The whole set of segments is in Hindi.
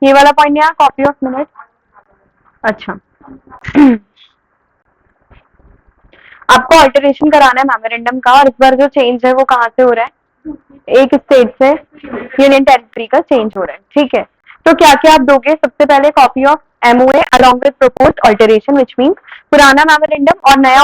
ये वाला पॉइंट यहाँ कॉपी ऑफ मिनट। अच्छा आपको अल्टरेशन कराना है मेमोरेंडम का, और इस बार जो चेंज है वो कहाँ से हो रहा है, एक स्टेट से यूनियन टेरिटरी का चेंज हो रहा है, ठीक है। तो क्या क्या आप दोगे, सबसे पहले copy of MOA along with proposed alteration which means पुराना मेमोरेंडम और नया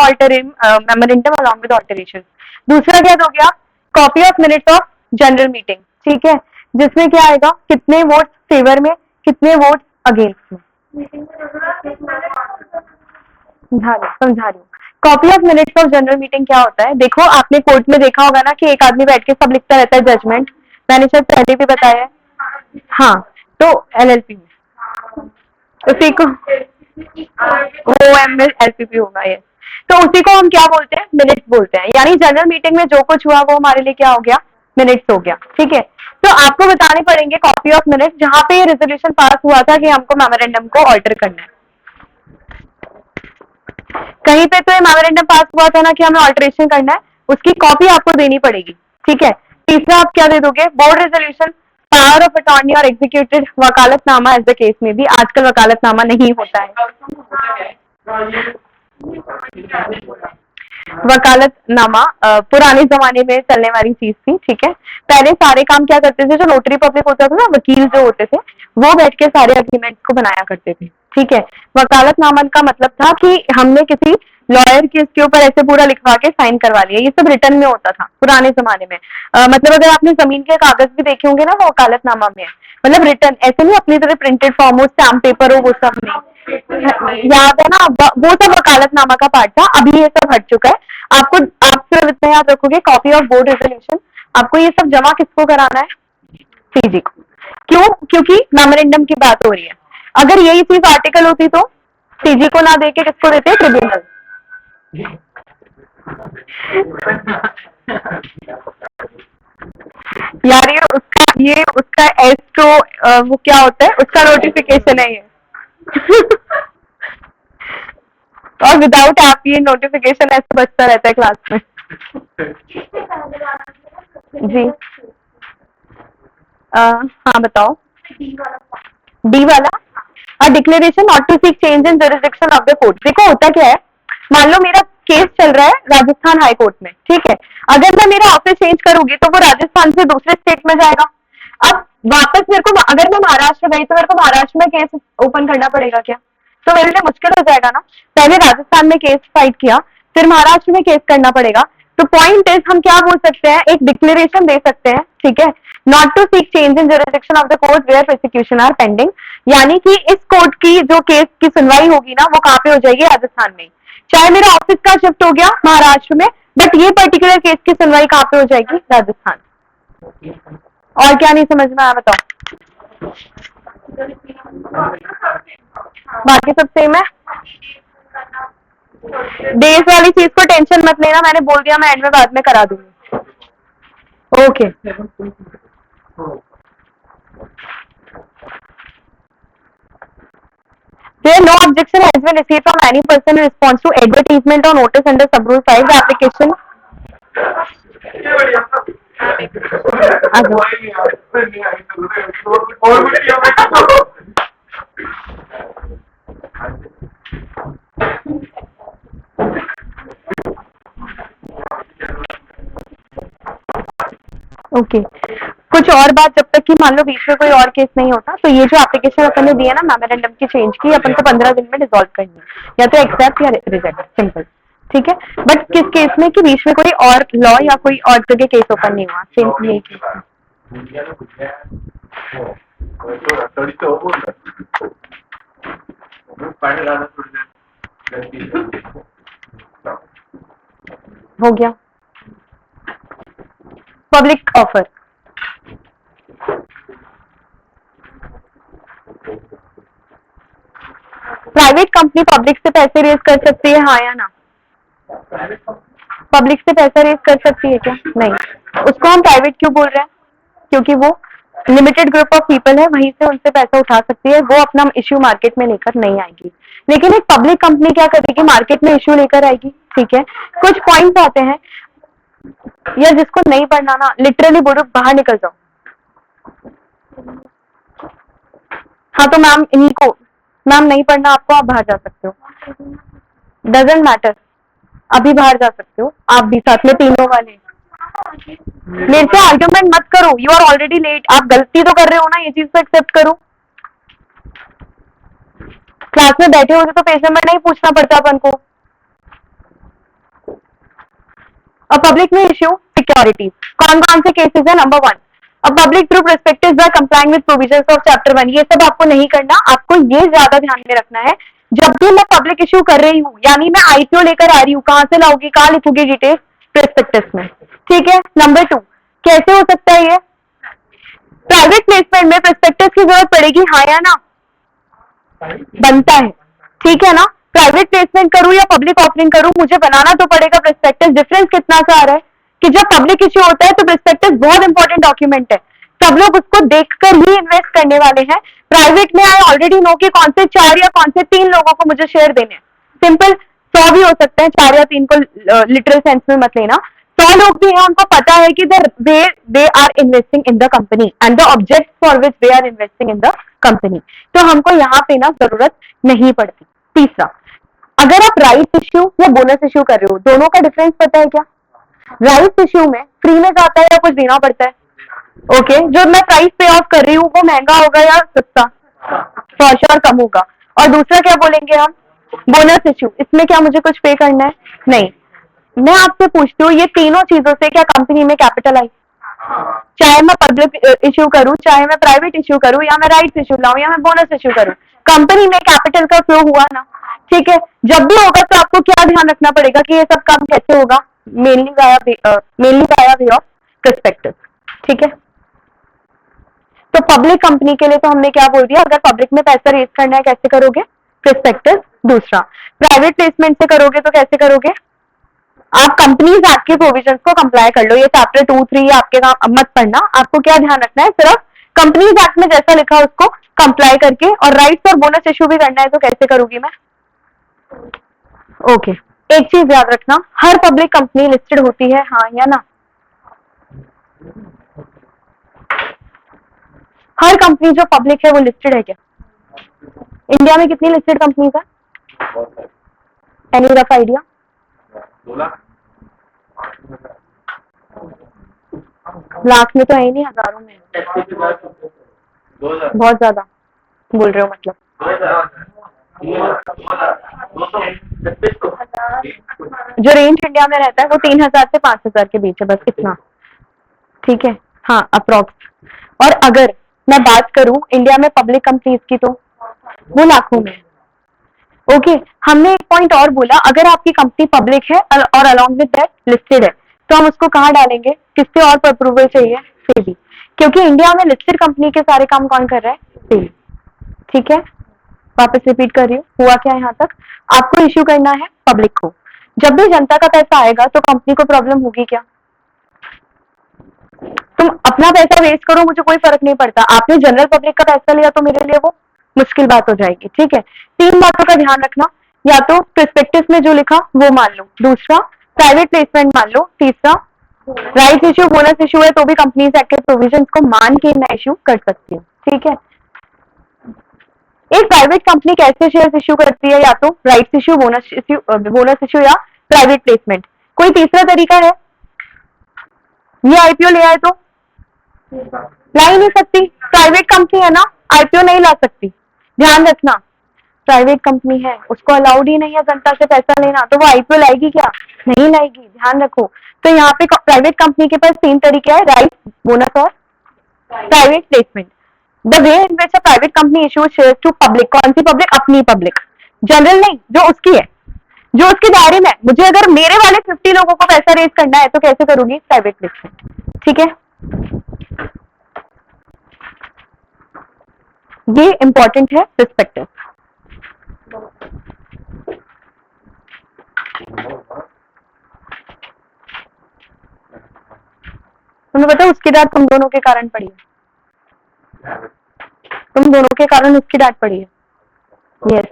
मेमोरेंडम अलॉन्ग विद अल्टरेशन। दूसरा क्या दोगे आप, copy of minutes of general meeting, ठीक है, जिसमें क्या आएगा, कितने वोट्स फेवर में, कितने वोट्स अगेंस्ट में। समझा रही हूँ। Copy of minutes of general meeting क्या होता है, देखो आपने कोर्ट में देखा होगा ना कि एक आदमी बैठ के सब लिखता रहता है जजमेंट, मैंने शायद पहले भी बताया है। हाँ, तो एलएलपी में उसी को ओएमएल एलपीपी होगा ये। तो उसी को हम क्या बोलते हैं, मिनट्स बोलते हैं, यानी जनरल मीटिंग में जो कुछ हुआ वो हमारे लिए क्या हो गया, मिनट्स हो गया, ठीक है। तो आपको बताने पड़ेंगे कॉपी ऑफ मिनट्स जहां पे ये रेजोल्यूशन पास हुआ था कि हमको मेमोरेंडम को ऑल्टर करना है। कहीं पे तो ये मेमोरेंडम पास हुआ था ना कि हमें ऑल्टरेशन करना है, उसकी कॉपी आपको देनी पड़ेगी, ठीक है। तीसरा आप क्या दे दोगे, board resolution, power of attorney और एग्जीक्यूटेड वकालतनामा, एज द केस में भी आजकल वकालतनामा नहीं होता है। वकालतनामा पुराने जमाने में चलने वाली चीज थी, ठीक है। पहले सारे काम क्या करते थे, जो नोटरी पब्लिक होता था ना, वकील जो होते थे वो बैठ के सारे अग्रीमेंट को बनाया करते थे, ठीक है। वकालतनामा का मतलब था कि हमने किसी लॉयर के इसके ऊपर ऐसे पूरा लिखवा के साइन करवा लिया, ये सब रिटर्न में होता था पुराने जमाने में। मतलब अगर आपने जमीन के कागज भी देखे होंगे ना, वो वकालतनामा में है, मतलब रिटर्न, ऐसे नहीं अपनी तरह प्रिंटेड फॉर्म हो, स्टैम्प पेपर हो, वो सब नहीं। याद है ना, वो सब वकालतनामा का पार्ट था, अभी ये सब हट चुका है। आपको, आप सिर्फ इतना याद रखोगे, कॉपी ऑफ बोर्ड रेजोल्यूशन, आपको ये सब जमा किसको कराना है, सीजी को। क्यों, क्योंकि मेमोरेंडम की बात हो रही है। अगर यही चीज आर्टिकल होती तो सीजी को ना देके किसको देते, ट्रिब्यूनल। यार ये उसका एस्ट्रो वो क्या होता है, उसका नोटिफिकेशन है ये। और विदाउट ऐप ये नोटिफिकेशन ऐसे बचता रहता है क्लास में। जी हाँ बताओ। डी वाला, declaration not to seek change in jurisdiction of the court. देखो होता क्या है, मान लो मेरा केस चल रहा है राजस्थान हाई कोर्ट में, ठीक है। अगर मैं मेरा ऑफिस चेंज करूंगी तो वो राजस्थान से दूसरे स्टेट में जाएगा। अब वापस मेरे को, अगर मैं महाराष्ट्र गई तो मेरे को महाराष्ट्र में केस ओपन करना पड़ेगा क्या, तो मेरे लिए मुश्किल हो जाएगा ना। पहले राजस्थान में केस फाइट किया, फिर महाराष्ट्र में केस करना पड़ेगा। तो पॉइंट इज, हम क्या बोल सकते हैं, एक डिक्लेरेशन दे सकते हैं, ठीक है, not to seek change in jurisdiction of the court where prosecution are pending, यानी कि इस कोर्ट की जो केस की सुनवाई होगी ना, वो कहाँ पे हो जाएगी, राजस्थान में। चाहे मेरा ऑफिस का शिफ्ट हो गया महाराष्ट्र में, बट ये पर्टिकुलर केस की सुनवाई कहाँ पे हो जाएगी, राजस्थान। और क्या नहीं समझ में आया बताओ, बाकी सब सेम है। डेज वाली चीज को टेंशन मत लेना, मैंने बोल दिया मैं एंड में बाद में करा दूंगी। Okay Where no objection has been received from any person in response to advertisement or notice under sub-rule 5, the application. Okay कुछ और बात, जब तक कि मान लो बीच में कोई और केस नहीं होता, तो ये जो एप्लीकेशन अपन ने दी है ना मेमोरेंडम की चेंज की, अपन को 15 दिन में डिसॉल्व करनी है, या तो एक्सेप्ट या रिजेक्ट, सिंपल, ठीक है। बट किस केस में, कि बीच में कोई और लॉ या कोई और जगह केस ओपन नहीं हुआ, सेम यही केस हो गया। Public offer, private company public से पैसे रेज कर सकती है, हाँ या ना, पब्लिक से पैसा रेज कर सकती है क्या, नहीं। उसको हम प्राइवेट क्यों बोल रहे हैं, क्योंकि वो लिमिटेड ग्रुप ऑफ पीपल है, वहीं से उनसे पैसा उठा सकती है, वो अपना इश्यू मार्केट में लेकर नहीं आएगी। लेकिन एक पब्लिक कंपनी क्या करेगी, मार्केट में इश्यू लेकर आएगी, ठीक है। कुछ पॉइंट्स आते हैं, या जिसको नहीं पढ़ना ना, लिटरली बोलो बाहर निकल जाओ। हाँ तो मैम इन्हीं को, मैम नहीं पढ़ना आपको, आप बाहर जा सकते हो, डजेंट मैटर, अभी बाहर जा सकते हो आप भी, साथ में तीनों वाले। मेरे से आर्ग्यूमेंट मत करो, यू आर ऑलरेडी लेट, आप गलती तो कर रहे हो ना, ये चीज तो एक्सेप्ट करो। क्लास में बैठे होते तो पेज नंबर नहीं पूछना पड़ता अपन को। और पब्लिक में इश्यू सिक्योरिटीज, कौन कौन से केसेस है? नंबर 1, अब public through prospectives by complying with provisions of chapter 1, ये सब आपको नहीं करना, आपको ये ज्यादा ध्यान में रखना है। जब भी मैं पब्लिक इश्यू कर रही हूँ, यानी मैं आईपीओ लेकर आ रही हूँ, कहां से लाऊंगी, कहां लिखूंगी डिटेल्स? प्रोस्पेक्टिव्स में, ठीक है। नंबर 2, कैसे हो सकता है ये? प्राइवेट प्लेसमेंट में प्रोस्पेक्टिव्स की जरूरत पड़ेगी, हाँ या ना? बनता है, ठीक है ना। प्राइवेट प्लेसमेंट करूं या पब्लिक ऑफरिंग करूं, मुझे बनाना तो पड़ेगा प्रोस्पेक्टिव। डिफरेंस कितना सा आ रहा है कि जब पब्लिक इश्यू होता है तो प्रोस्पेक्टिव बहुत इंपॉर्टेंट डॉक्यूमेंट है, सब लोग उसको देखकर ही इन्वेस्ट करने वाले हैं। प्राइवेट में आई ऑलरेडी नो कि कौन से 4 या कौन से 3 लोगों को मुझे शेयर देने हैं। सिंपल, 100 भी हो सकते हैं, 4 या 3 को लिटरल सेंस में मत लेना। 100 लोग भी हैं, उनको पता है कि they are investing in the company and the object for which they are investing in the company, तो हमको यहाँ पे ना जरूरत नहीं पड़ती। तीसरा, अगर आप राइट इश्यू या बोनस इश्यू कर रहे हो, दोनों का डिफरेंस पता है क्या? राइट इश्यू में फ्री में जाता है या कुछ देना पड़ता है? ओके, जो मैं प्राइस पे ऑफ कर रही हूँ वो महंगा होगा या सस्ता? फॉर श्योर कम होगा। और दूसरा क्या बोलेंगे हम? बोनस इश्यू, इसमें क्या मुझे कुछ पे करना है? नहीं। मैं आपसे पूछती हूँ, ये तीनों चीजों से क्या कंपनी में कैपिटल आई? चाहे मैं पब्लिक इश्यू करूं, चाहे मैं प्राइवेट इश्यू करूं, या मैं राइट्स इश्यू लाऊं, या मैं बोनस इश्यू करूं, कंपनी में कैपिटल का फ्लो हुआ ना, ठीक है। जब भी होगा तो आपको क्या ध्यान रखना पड़ेगा कि ये सब काम कैसे होगा? Mainly via way of prospective, ठीक है। तो पब्लिक कंपनी के लिए तो हमने क्या बोल दिया, अगर पब्लिक में पैसा रेज करना है कैसे करोगे? प्रोस्पेक्टिव। दूसरा, प्राइवेट प्लेसमेंट से करोगे तो कैसे करोगे? आप कंपनीज एक्ट के प्रोविजंस को कंप्लाई कर लो, ये चैप्टर 2, 3 आपके काम मत पढ़ना। आपको क्या ध्यान रखना है, सिर्फ कंपनीज एक्ट में जैसा लिखा है उसको कंप्लाई करके, और राइट्स और बोनस इश्यू भी करना है तो कैसे करूंगी मैं? ओके, एक चीज याद रखना, हर पब्लिक कंपनी लिस्टेड होती है, हाँ या ना? हर कंपनी जो पब्लिक है वो लिस्टेड है क्या? इंडिया में कितनी लिस्टेड कंपनीज है? Any rough idea? लाख में तो है ही नहीं, हजारों में। बहुत ज्यादा बोल रहे हो मतलब? जो रेंज इंडिया में रहता है वो 3000 से 5000 के बीच है, बस इतना, ठीक है। हाँ, अप्रोक्स। और अगर मैं बात करूं इंडिया में पब्लिक कंपनीज की तो वो लाखों में। ओके, हमने एक पॉइंट और बोला, अगर आपकी कंपनी पब्लिक है और अलॉन्ग विद दैट लिस्टेड है, तो हम उसको कहाँ डालेंगे? किससे और अप्रूवल चाहिए? सेबी, क्योंकि इंडिया में लिस्टेड कंपनी के सारे काम कौन कर रहा है? सेबी, ठीक है। वापस रिपीट कर रही हूँ, हुआ क्या यहाँ तक? आपको इश्यू करना है पब्लिक को, जब भी जनता का पैसा आएगा तो कंपनी को प्रॉब्लम होगी क्या? तुम अपना पैसा वेस्ट करो, मुझे कोई फर्क नहीं पड़ता, आपने जनरल पब्लिक का पैसा लिया तो मेरे लिए वो मुश्किल बात हो जाएगी, ठीक है। 3 बातों का ध्यान रखना, या तो प्रोस्पेक्टिव में जो लिखा वो मान लो, दूसरा प्राइवेट प्लेसमेंट मान लो, तीसरा राइट इश्यू बोनस इश्यू है तो भी कंपनीज एक्ट के प्रोविजंस को मान के मैं इश्यू कर सकती हूँ, ठीक है। एक प्राइवेट कंपनी कैसे शेयर्स इश्यू करती है? या तो राइट्स इश्यू, बोनस इश्यू या प्राइवेट प्लेसमेंट। कोई तीसरा तरीका है? ये आईपीओ ले आए तो ला ही नहीं सकती, प्राइवेट कंपनी है ना, आईपीओ नहीं ला सकती। ध्यान रखना, प्राइवेट कंपनी है, उसको अलाउड ही नहीं है जनता से पैसा लेना, तो वो आईपीओ लाएगी क्या? नहीं लाएगी, ध्यान रखो। तो यहाँ पे प्राइवेट कंपनी के पास 3 तरीके हैं, राइट, बोनस और private placement. The way in which a private company issues shares to public, कौन सी पब्लिक? अपनी पब्लिक, जनरल नहीं, जो उसकी है, जो उसके दायरे में। मुझे अगर मेरे वाले 50 लोगों को पैसा रेज करना है तो कैसे करूंगी? प्राइवेट प्लेसमेंट, ठीक है। ये इंपॉर्टेंट है पर्सपेक्टिव। तुम्हें पता है उसकी डांट तुम दोनों के कारण पड़ी है, तुम दोनों के कारण उसकी डांट पड़ी है। यस,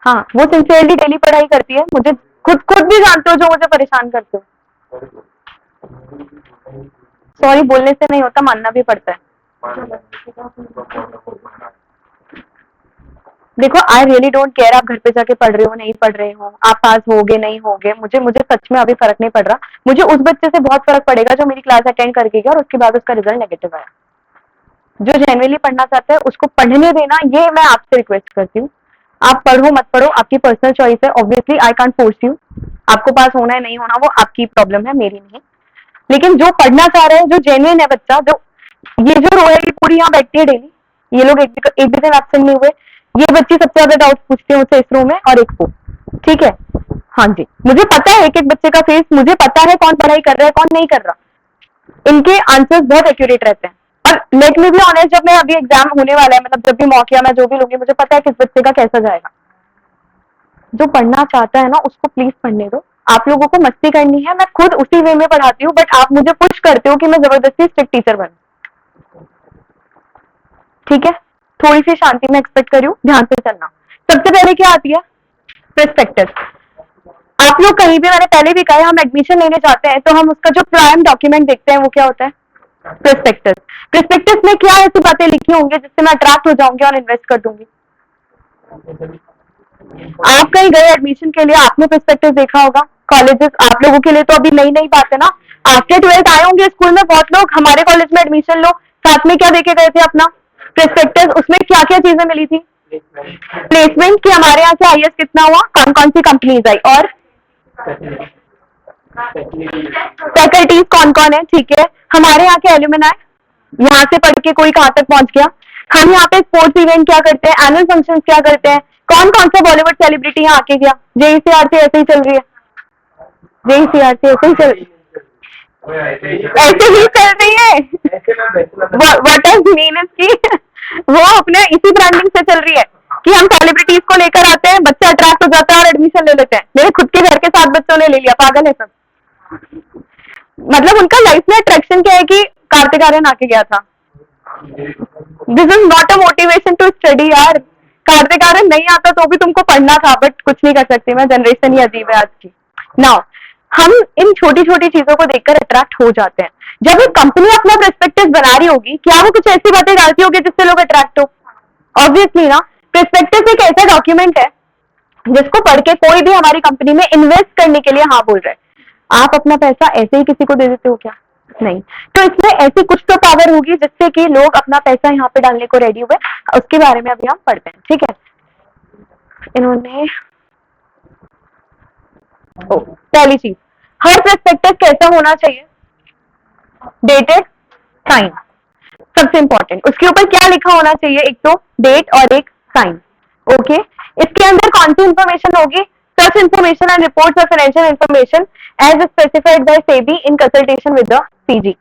हाँ, वो सिंसियरली डेली पढ़ाई करती है, मुझे खुद भी जानते हो जो मुझे परेशान करते हो। सॉरी बोलने से नहीं होता, मानना भी पड़ता है। देखो आई रियली डोंट केयर आप घर पे जाके पढ़ रहे हो नहीं पढ़ रहे हो, आप पास होगे नहीं होगे, मुझे सच में अभी फर्क नहीं पड़ रहा। मुझे उस बच्चे से बहुत फर्क पड़ेगा जो मेरी क्लास अटेंड करके गया और उसके बाद उसका रिजल्ट नेगेटिव आया। जो जेन्युइनली पढ़ना चाहता है उसको पढ़ने देना, ये मैं आपसे रिक्वेस्ट करती हूँ। आप पढ़ो मत पढ़ो आपकी पर्सनल चॉइस है, obviously I can't force you. आपको पास होना है नहीं होना वो आपकी प्रॉब्लम है, मेरी नहीं। लेकिन जो पढ़ना चाह रहा है, जो जेन्युइन है बच्चा, जो ये जो रो है ये पूरी यहाँ बैठती है डेली, ये लोग एक भी दिन एब्सेंट नहीं हुए, ये बच्ची सबसे ज्यादा डाउट पूछती है मुझसे इस रो में और एक को, ठीक है। हाँ जी, मुझे पता है एक एक बच्चे का फेस, मुझे पता है कौन पढ़ाई कर रहा है कौन नहीं कर रहा, इनके आंसर्स बहुत एक्यूरेट रहते हैं। और लेट मी बी ऑनेस्ट, जब मैं अभी एग्जाम होने वाला है, मतलब जब भी मौका मैं जो भी लूंगी, मुझे पता है किस बच्चे का कैसा जाएगा। जो पढ़ना चाहता है ना उसको प्लीज पढ़ने दो। आप लोगों को मस्ती करनी है, मैं खुद उसी वे में पढ़ाती हूँ, बट आप मुझे पुश करते हो कि मैं जबरदस्ती स्ट्रिक्ट टीचर बनूं। ठीक है, थोड़ी सी शांति में एक्सपेक्ट करूँ, ध्यान से चलना। सबसे पहले क्या आती है? प्रोस्पेक्टस। आप लोग कहीं भी, मैंने पहले भी कहा, हम एडमिशन लेने जाते हैं तो हम उसका जो प्राइम डॉक्यूमेंट देखते हैं वो क्या होता है? प्रोस्पेक्टस। प्रोस्पेक्टस में क्या ऐसी बातें लिखी होंगी जिससे मैं अट्रैक्ट हो जाऊंगी और इन्वेस्ट कर दूंगी? आप कहीं गए एडमिशन के लिए, आपने प्रोस्पेक्टस देखा होगा। कॉलेजेस आप लोगों के लिए तो अभी नई नई बात है ना, आफ्टर 12th आए होंगे स्कूल में बहुत लोग, हमारे कॉलेज में एडमिशन लो, साथ में क्या देके गए थे? अपना प्रोस्पेक्टस। उसमें क्या क्या चीजें मिली थी? प्लेसमेंट, कि हमारे यहाँ से आईएएस कितना हुआ, कौन कौन सी कंपनीज आई, और फैकल्टीज कौन कौन है, ठीक है। हमारे यहाँ के एल्यूमिनाई, यहाँ से पढ़ के कोई कहाँ तक पहुंच गया। हम यहाँ पे स्पोर्ट्स इवेंट क्या करते हैं, एनुअल फंक्शन क्या करते हैं, कौन कौन सा बॉलीवुड सेलिब्रिटी यहाँ आके गया। जेईसीआरसी ऐसे ही चल रही है, जेईसीआरसी ऐसे ही चल रही है। व्हाट इज मीन इज की वो अपने इसी ब्रांडिंग से चल रही है कि हम सेलिब्रिटीज को लेकर आते हैं, बच्चे अट्रैक्ट हो जाता है और एडमिशन ले लेते हैं। मेरे खुद के घर के 7 बच्चों ने ले लिया, पागल है सब। मतलब उनका लाइफ में अट्रैक्शन क्या है कि कार्तिक आर्यन आके गया था। This is not a motivation to study यार। कार्तिक आर्यन नहीं आता तो भी तुमको पढ़ना था, बट कुछ नहीं कर सकती मैं, जनरेशन ही अजीब है आज की। नाउ हम इन छोटी छोटी चीजों को देखकर अट्रैक्ट हो जाते हैं। जब एक कंपनी अपना प्रोस्पेक्टस बना रही होगी, क्या वो कुछ ऐसी बातें डालती होगी जिससे लोग अट्रैक्ट हो? ऑब्वियसली ना। प्रोस्पेक्टस एक ऐसा डॉक्यूमेंट है जिसको पढ़ के कोई भी हमारी कंपनी में इन्वेस्ट करने के लिए हाँ बोल रहा है। आप अपना पैसा ऐसे ही किसी को दे देते हो क्या? नहीं। तो इसमें ऐसी कुछ तो पावर होगी जिससे कि लोग अपना पैसा यहाँ पे डालने को रेडी हुए। उसके बारे में अभी हम पढ़ते हैं, ठीक है। इन्होंने पहली चीज, हर प्रोस्पेक्टस कैसा होना चाहिए? डेटेड, साइन, सबसे इंपॉर्टेंट। उसके ऊपर क्या लिखा होना चाहिए? एक तो डेट और एक साइन। ओके, इसके अंदर कौन सी इंफॉर्मेशन होगी? Such information and reports of financial information as specified by SEBI in consultation with the CG.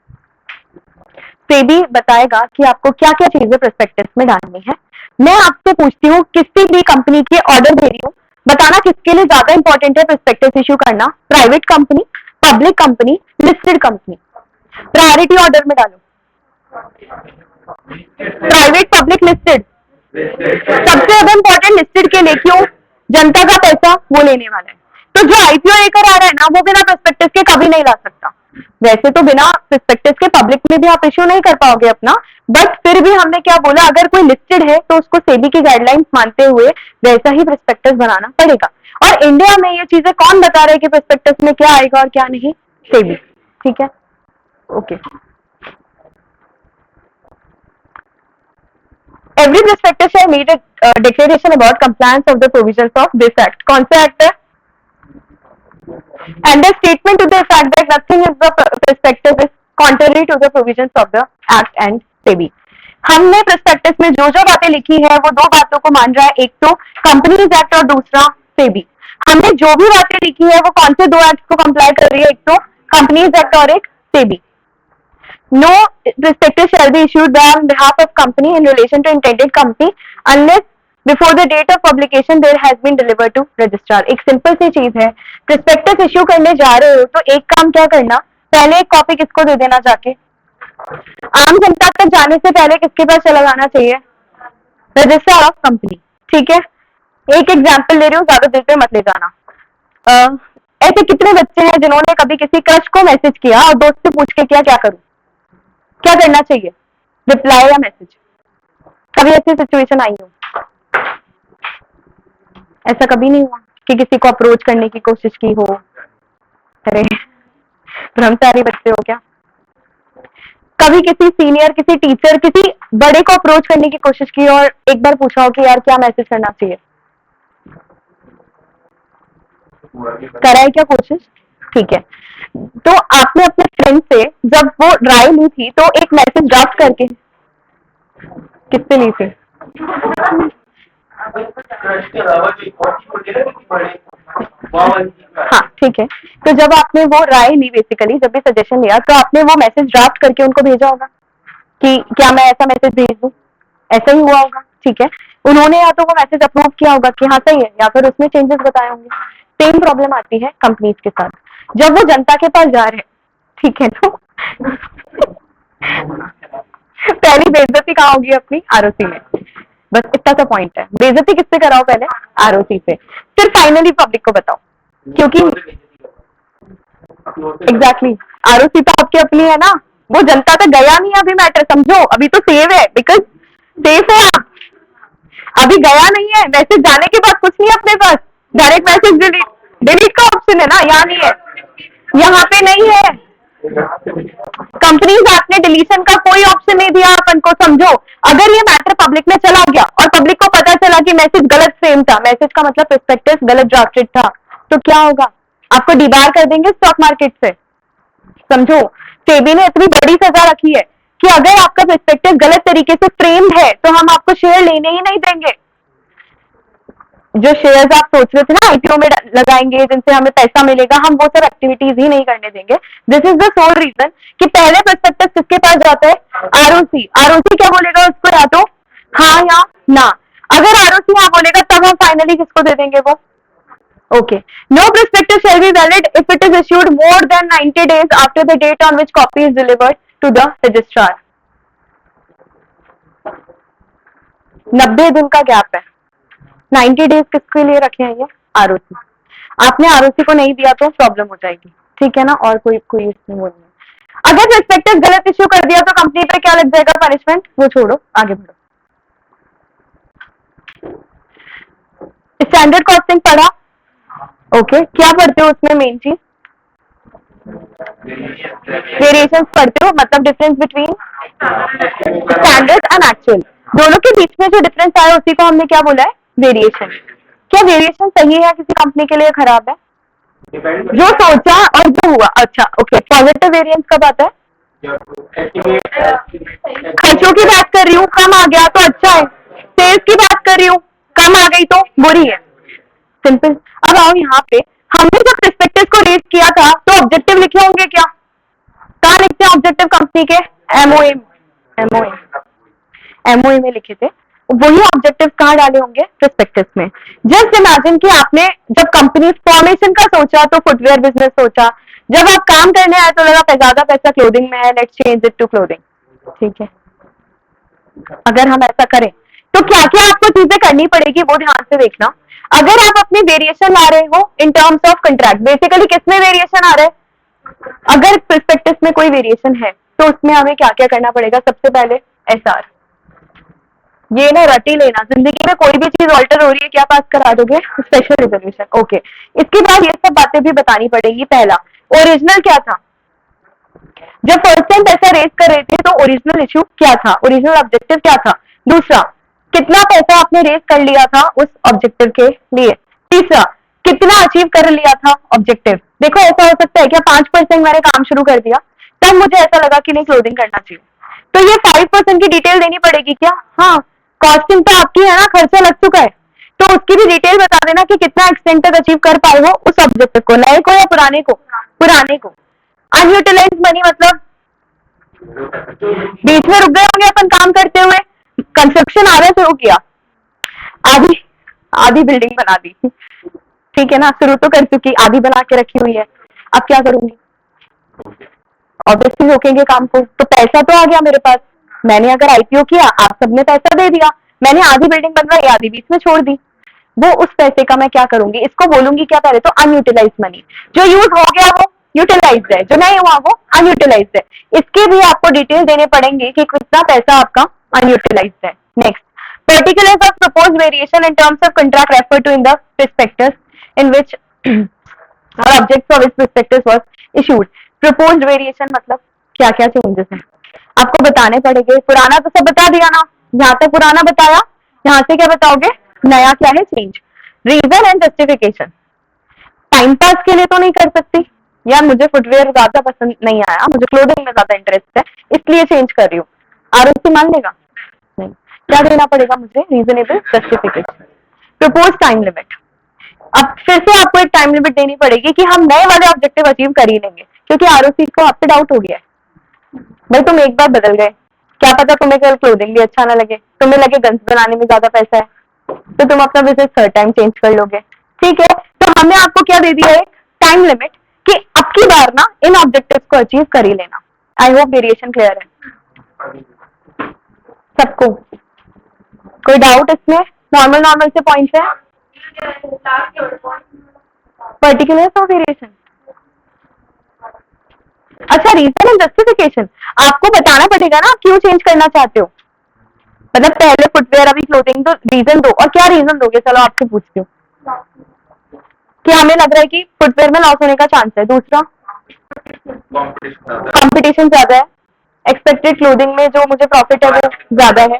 SEBI बताएगा कि आपको क्या क्या चीजें प्रोस्पेक्टस में डालनी है। मैं आपसे पूछती हूँ, किसी भी कंपनी के ऑर्डर दे रही हूँ, बताना किसके लिए ज्यादा इंपॉर्टेंट है प्रोस्पेक्टस इश्यू करना? Private company, public company, listed company? Priority order में डालो, प्राइवेट, पब्लिक, लिस्टेड। सबसे ज्यादा इंपॉर्टेंट लिस्टेड के लिए, क्यों? जनता का पैसा वो लेने वाला है। तो जो आईपीओ लेकर आ रहा है ना, वो बिना प्रोस्पेक्टस के कभी नहीं ला सकता। वैसे तो बिना प्रोस्पेक्टस के पब्लिक में भी आप इश्यू नहीं कर पाओगे अपना, बट फिर भी हमने क्या बोला, अगर कोई लिस्टेड है तो उसको सेबी की गाइडलाइंस मानते हुए वैसा ही प्रोस्पेक्टस बनाना पड़ेगा। और इंडिया में ये चीजें कौन बता रहा है कि प्रोस्पेक्टस में क्या आएगा और क्या नहीं? सेबी, ठीक है। Okay, every prospectus shall meet a declaration about compliance of the provisions of this act. कौन सा एक्ट है? And a statement to the fact that nothing in the prospectus is contrary to the provisions of the act and SEBI. हमने प्रोस्पेक्टस में जो जो बातें लिखी है वो दो बातों को मान रहा है, एक तो कंपनीज एक्ट और दूसरा सेबी। हमने जो भी बातें लिखी है वो कौन से दो एक्ट को कंप्लाई कर रही है? एक तो कंपनीज एक्ट और एक SEBI. No prospectus shall be issued on behalf of company in relation to intended company unless before the date of publication there has been delivered to registrar. एक सिंपल सी चीज है, प्रोस्पेक्टस इश्यू करने जा रहे हो तो एक काम क्या करना, पहले एक कॉपी किसको दे देना जाके? आम जनता तक जाने से पहले किसके पास चला जाना चाहिए? रजिस्ट्रार ऑफ कंपनी, ठीक है। एक एग्जाम्पल ले रही हूँ, ज्यादा दिल पे मत ले जाना। ऐसे कितने बच्चे हैं जिन्होंने कभी किसी क्रश को मैसेज किया और दोस्त से पूछ के किया क्या करूं, क्या करना चाहिए, रिप्लाई या मैसेज? कभी ऐसी सिचुएशन आई हो? ऐसा कभी नहीं हुआ कि किसी को अप्रोच करने की कोशिश की हो? अरे ब्रह्मचारी बच्चे हो क्या? कभी किसी सीनियर, किसी टीचर, किसी बड़े को अप्रोच करने की कोशिश की और एक बार पूछा हो कि यार क्या मैसेज करना चाहिए? करा है क्या कोशिश? ठीक है, तो आपने अपने फ्रेंड से जब वो राय ली थी तो एक मैसेज ड्राफ्ट करके किससे ली थी? हाँ ठीक है, तो जब आपने वो राय ली, बेसिकली जब भी सजेशन लिया, तो आपने वो मैसेज ड्राफ्ट करके उनको भेजा होगा कि क्या मैं ऐसा मैसेज भेज दूं? ऐसा ही हुआ होगा, ठीक है। उन्होंने या तो वो मैसेज अप्रूव किया होगा कि हाँ सही है, या फिर उसमें चेंजेस बताए होंगे। सेम प्रॉब्लम आती है कंपनीज के साथ, जब वो जनता के पास जा रहे हैं, ठीक है, तो पहली बेइज्जती कहाँ होगी अपनी? आरओसी में। बस इतना सा पॉइंट है, बेइज्जती किससे कराओ? पहले आरओसी से, फिर फाइनली पब्लिक को बताओ, क्योंकि एग्जैक्टली आरओसी तो आपकी अपनी है ना, वो जनता तक गया नहीं अभी मैटर, समझो अभी तो सेव है, बिकॉज सेफ है आप, अभी गया नहीं है। मैसेज जाने के बाद कुछ नहीं है अपने पास, डायरेक्ट मैसेज डिलीट, डिलीट का ऑप्शन है ना, यहाँ नहीं है, यहाँ पे नहीं है। कंपनीज एक्ट ने डिलीशन का कोई ऑप्शन नहीं दिया अपन को, समझो। अगर ये मैटर पब्लिक में चला गया और पब्लिक को पता चला कि मैसेज गलत फ्रेम था, मैसेज का मतलब प्रोस्पेक्टस गलत ड्राफ्टेड था, तो क्या होगा? आपको डिबार कर देंगे स्टॉक मार्केट से, समझो। सेबी ने इतनी बड़ी सजा रखी है कि अगर आपका प्रोस्पेक्टस गलत तरीके से फ्रेम्ड है तो हम आपको शेयर लेने ही नहीं देंगे। जो शेयर्स आप सोच रहे थे ना आईपीओ में लगाएंगे जिनसे हमें पैसा मिलेगा, हम वो सब एक्टिविटीज ही नहीं करने देंगे। This is the sole reason कि पहले प्रोस्पेक्टस किसके पास जाता है? आरओसी। आरओसी क्या बोलेगा उसको? या तो हाँ या ना। अगर आरओसी हाँ बोलेगा तब हम फाइनली किसको दे देंगे वो? Okay, no prospectus shall be valid if it is issued more than 90 days after the date on which copy is delivered to the registrar। 90 दिन का गैप है। 90 डेज किसके लिए रखे हैं ये? आरओसी। आपने आरओसी को नहीं दिया तो प्रॉब्लम हो जाएगी, ठीक है ना। और कोई इसमें वो नहीं है। अगर प्रोस्पेक्टस गलत इश्यू कर दिया तो कंपनी पे क्या लग जाएगा पनिशमेंट? वो छोड़ो, आगे बढ़ो। स्टैंडर्ड कॉस्टिंग पढ़ा? ओके, क्या पढ़ते हो उसमें? मेन चीज वेरिएशंस पढ़ते हो, मतलब difference between standard and actual, दोनों के बीच में जो डिफरेंस आया उसी को हमने क्या बोला है? वेरिएशन। क्या वेरिएशन सही है किसी कंपनी के लिए, खराब है? जो सोचा और जो हुआ। अच्छा ओके, पॉजिटिव वेरिएंस कब आता है? खर्चों की बात कर रही हूँ, कम आ गया तो अच्छा है। सेल्स की बात कर रही हूँ, कम आ गई तो बुरी है। सिंपल। अब आओ यहाँ पे, हमने जब प्रोस्पेक्टस को रेज किया था तो ऑब्जेक्टिव लिखे होंगे क्या? कहाँ लिखते हैं ऑब्जेक्टिव कंपनी के? एमओए में लिखे थे, वही ऑब्जेक्टिव कहाँ डाले होंगे? प्रोस्पेक्टस में। जस्ट इमेजिन कि आपने जब कंपनी फॉर्मेशन का सोचा तो फुटवेयर बिजनेस सोचा, जब आप काम करने आए तो लगा ज्यादा पैसा क्लोथिंग में है, let's change it to clothing, ठीक है। अगर हम ऐसा करें तो क्या क्या आपको चीजें करनी पड़ेगी वो ध्यान से देखना। अगर आप अपनी वेरिएशन ला रहे हो in terms of contract, basically किसमें वेरिएशन आ रहा है? अगर प्रोस्पेक्टस में कोई वेरिएशन है तो उसमें हमें क्या क्या करना पड़ेगा? सबसे पहले एसआर। ये ना रटी लेना, जिंदगी में कोई भी चीज ऑल्टर हो रही है क्या पास करा दोगे? Special resolution. ओके, इसके बाद ये सब बातें भी बतानी पड़ेगी। पहला, ओरिजिनल क्या था? जब फर्स्ट टाइम पैसा रेज कर रहे थे तो ओरिजिनल इश्यू क्या था? ओरिजिनल ऑब्जेक्टिव क्या था? दूसरा, कितना पैसा आपने रेज कर लिया था उस ऑब्जेक्टिव के लिए? तीसरा, कितना अचीव कर लिया था ऑब्जेक्टिव? देखो ऐसा हो सकता है क्या 5% मैंने काम शुरू कर दिया, तब मुझे ऐसा लगा कि नहीं क्लोजिंग करना चाहिए, तो ये 5% की डिटेल देनी पड़ेगी क्या? हाँ, कॉस्टिंग तो आपकी है ना, खर्चा लग चुका है, तो उसकी भी डिटेल बता देना कि कितना एक्सटेंट तक अचीव कर पाए हो उस ऑब्जेक्टिव को, नए को या पुराने को? पुराने को। अनयूटिलाइज मनी मतलब बीच में रुक गए होंगे अपन काम करते हुए, कंस्ट्रक्शन आना शुरू किया, आधी बिल्डिंग बना दी, ठीक है ना, शुरू तो कर चुकी, आधी बना के रखी हुई है, अब क्या करूंगी? ऑब्वियसली रोकेंगे काम को। तो पैसा तो आ गया मेरे पास, मैंने अगर आईपीओ किया, आप सबने पैसा दे दिया, मैंने आधी बिल्डिंग बनवाई, आधी बीच में छोड़ दी। वो उस पैसे का मैं क्या करूंगी, इसको बोलूंगी क्या पहले तो अनयूटिलाइज मनी। जो यूज हो गया वो यूटिलाइज्ड है, जो नहीं हुआ वो अनयूटिलाइज्ड है। इसके भी आपको डिटेल देने पड़ेंगे कि कितना पैसा आपका अनयूटिलाइज्ड है। Next, particulars of proposed variation in terms of contract referred to in the prospectus in which or objects of its prospectus was issued। proposed variation मतलब क्या क्या चेंजेस हैं आपको बताने पड़ेंगे। पुराना तो सब बता दिया ना, यहाँ तक पुराना बताया, यहाँ से क्या बताओगे, नया क्या है change. Reason and justification, time pass के लिए तो नहीं कर सकती यार, मुझे फुटवेयर ज्यादा पसंद नहीं आया, मुझे क्लोथिंग में ज्यादा इंटरेस्ट है इसलिए चेंज कर रही हूँ, आरओसी मान लेगा नहीं। क्या देना पड़ेगा मुझे, reasonable justification. Propose time limit, अब फिर से आपको एक टाइम लिमिट देनी पड़ेगी कि हम नए वाले ऑब्जेक्टिव अचीव कर ही लेंगे, क्योंकि आरओसी को आप पे डाउट हो गया है भाई, तुम एक बार बदल गए, क्या पता तुम्हें कल क्लोथिंग भी अच्छा ना लगे, तुम्हें लगे गन्स बनाने में ज्यादा पैसा है, तो तुम अपना बिजनेस थर्ड टाइम चेंज कर लोगे। ठीक है, तो हमने आपको क्या दे दिया है, टाइम लिमिट, कि अब की बार ना इन ऑब्जेक्टिव्स को अचीव कर ही लेना। आई होप वेरिएशन क्लियर है सबको, कोई डाउट इसमें, नॉर्मल नॉर्मल से पॉइंट्स है। पर्टिकुलर्स ऑफ वेरिएशन, अच्छा रीजन एंड जस्टिफिकेशन आपको बताना पड़ेगा ना, क्यों चेंज करना चाहते हो, मतलब पहले फुटवेयर अभी क्लोथिंग, तो रीजन दो, और क्या रीजन दोगे, चलो आपसे पूछती हूँ कि हमें लग रहा है कि फुटवेयर में लॉस होने का चांस है। दूसरा, कंपटीशन ज्यादा है, एक्सपेक्टेड क्लोथिंग में जो मुझे प्रॉफिट है वो ज्यादा है,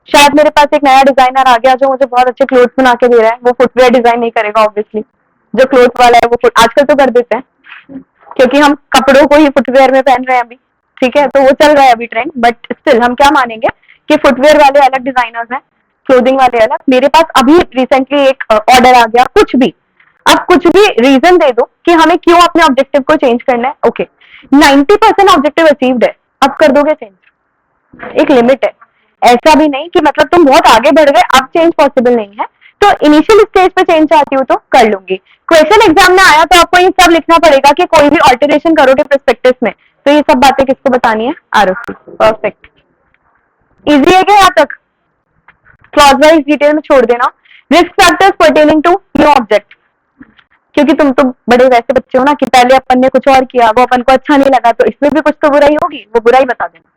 शायद मेरे पास एक नया डिजाइनर आ गया जो मुझे बहुत अच्छे क्लोथ बना के दे रहा है, वो फुटवेयर डिजाइन नहीं करेगा ऑब्वियसली, जो क्लोथ वाला है वो आजकल तो कर देते हैं क्योंकि हम कपड़ों को ही फुटवेयर में पहन रहे हैं अभी, ठीक है, तो वो चल रहा है अभी ट्रेंड, बट स्टिल हम क्या मानेंगे कि फुटवेयर वाले अलग डिजाइनर्स हैं, क्लोथिंग वाले अलग। मेरे पास अभी रिसेंटली एक ऑर्डर आ गया, कुछ भी, आप कुछ भी रीजन दे दो कि हमें क्यों अपने ऑब्जेक्टिव को चेंज करना है। ओके, 90% ऑब्जेक्टिव अचीव्ड है, अब कर दोगे चेंज, एक लिमिट है, ऐसा भी नहीं कि मतलब तुम बहुत आगे बढ़ गए अब चेंज पॉसिबल नहीं है, तो इनिशियल स्टेज पे चेंज चाहती हूँ तो कर लूंगी। क्वेश्चन एग्जाम में आया तो आपको ये सब लिखना पड़ेगा कि कोई भी ऑल्टरेशन करोगे प्रोस्पेक्टस में, तो ये सब बातें किसको बतानी है, आरओसी। परफेक्ट, इजी है क्या यहाँ तक, क्लॉज वाइज डिटेल में छोड़ देना। Risk factors pertaining to new object, क्योंकि तुम तो बड़े वैसे बच्चे हो ना कि पहले अपन ने कुछ और किया, वो अपन को अच्छा नहीं लगा, तो इसमें भी कुछ तो बुराई होगी, वो बुराई बता देना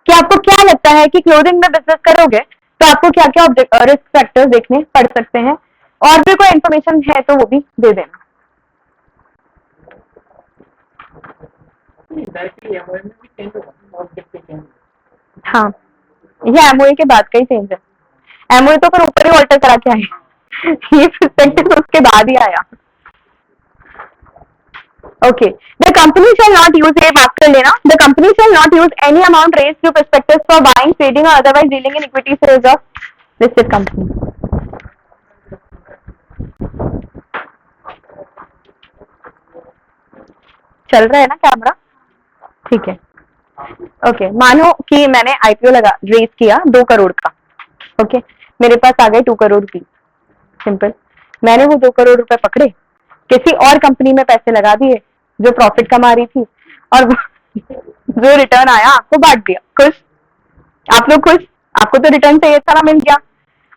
कि आपको क्या लगता है कि क्लोथिंग में बिजनेस करोगे तो आपको क्या क्या रिस्क फैक्टर्स देखने पड़ सकते हैं, और भी कोई इन्फॉर्मेशन है तो वो भी दे देना। हाँ, ये एमओए के बाद का ही चेंज है, एमओए तो फिर ऊपर ही ऑल्टर करा के आए ये पर्सपेक्टिव उसके बाद ही आया। Okay. The company shall not use, ये बात कर लेना, the company shall not use any amount raised through prospectus for buying, trading or otherwise dealing in equity shares of listed company। चल रहा है ना कैमरा, ठीक है। ओके, मानो कि मैंने आईपीओ लगा रेज किया 2 करोड़ का, ओके, मेरे पास आ गए 2 करोड़ रुपीज, सिंपल, मैंने वो 2 करोड़ रुपए पकड़े, किसी और कंपनी में पैसे लगा दिए जो प्रॉफिट कमा रही थी, और जो रिटर्न आया आपको बांट दिया, खुश, आप लोग खुश, आपको तो रिटर्न चाहिए था ना, मिल गया।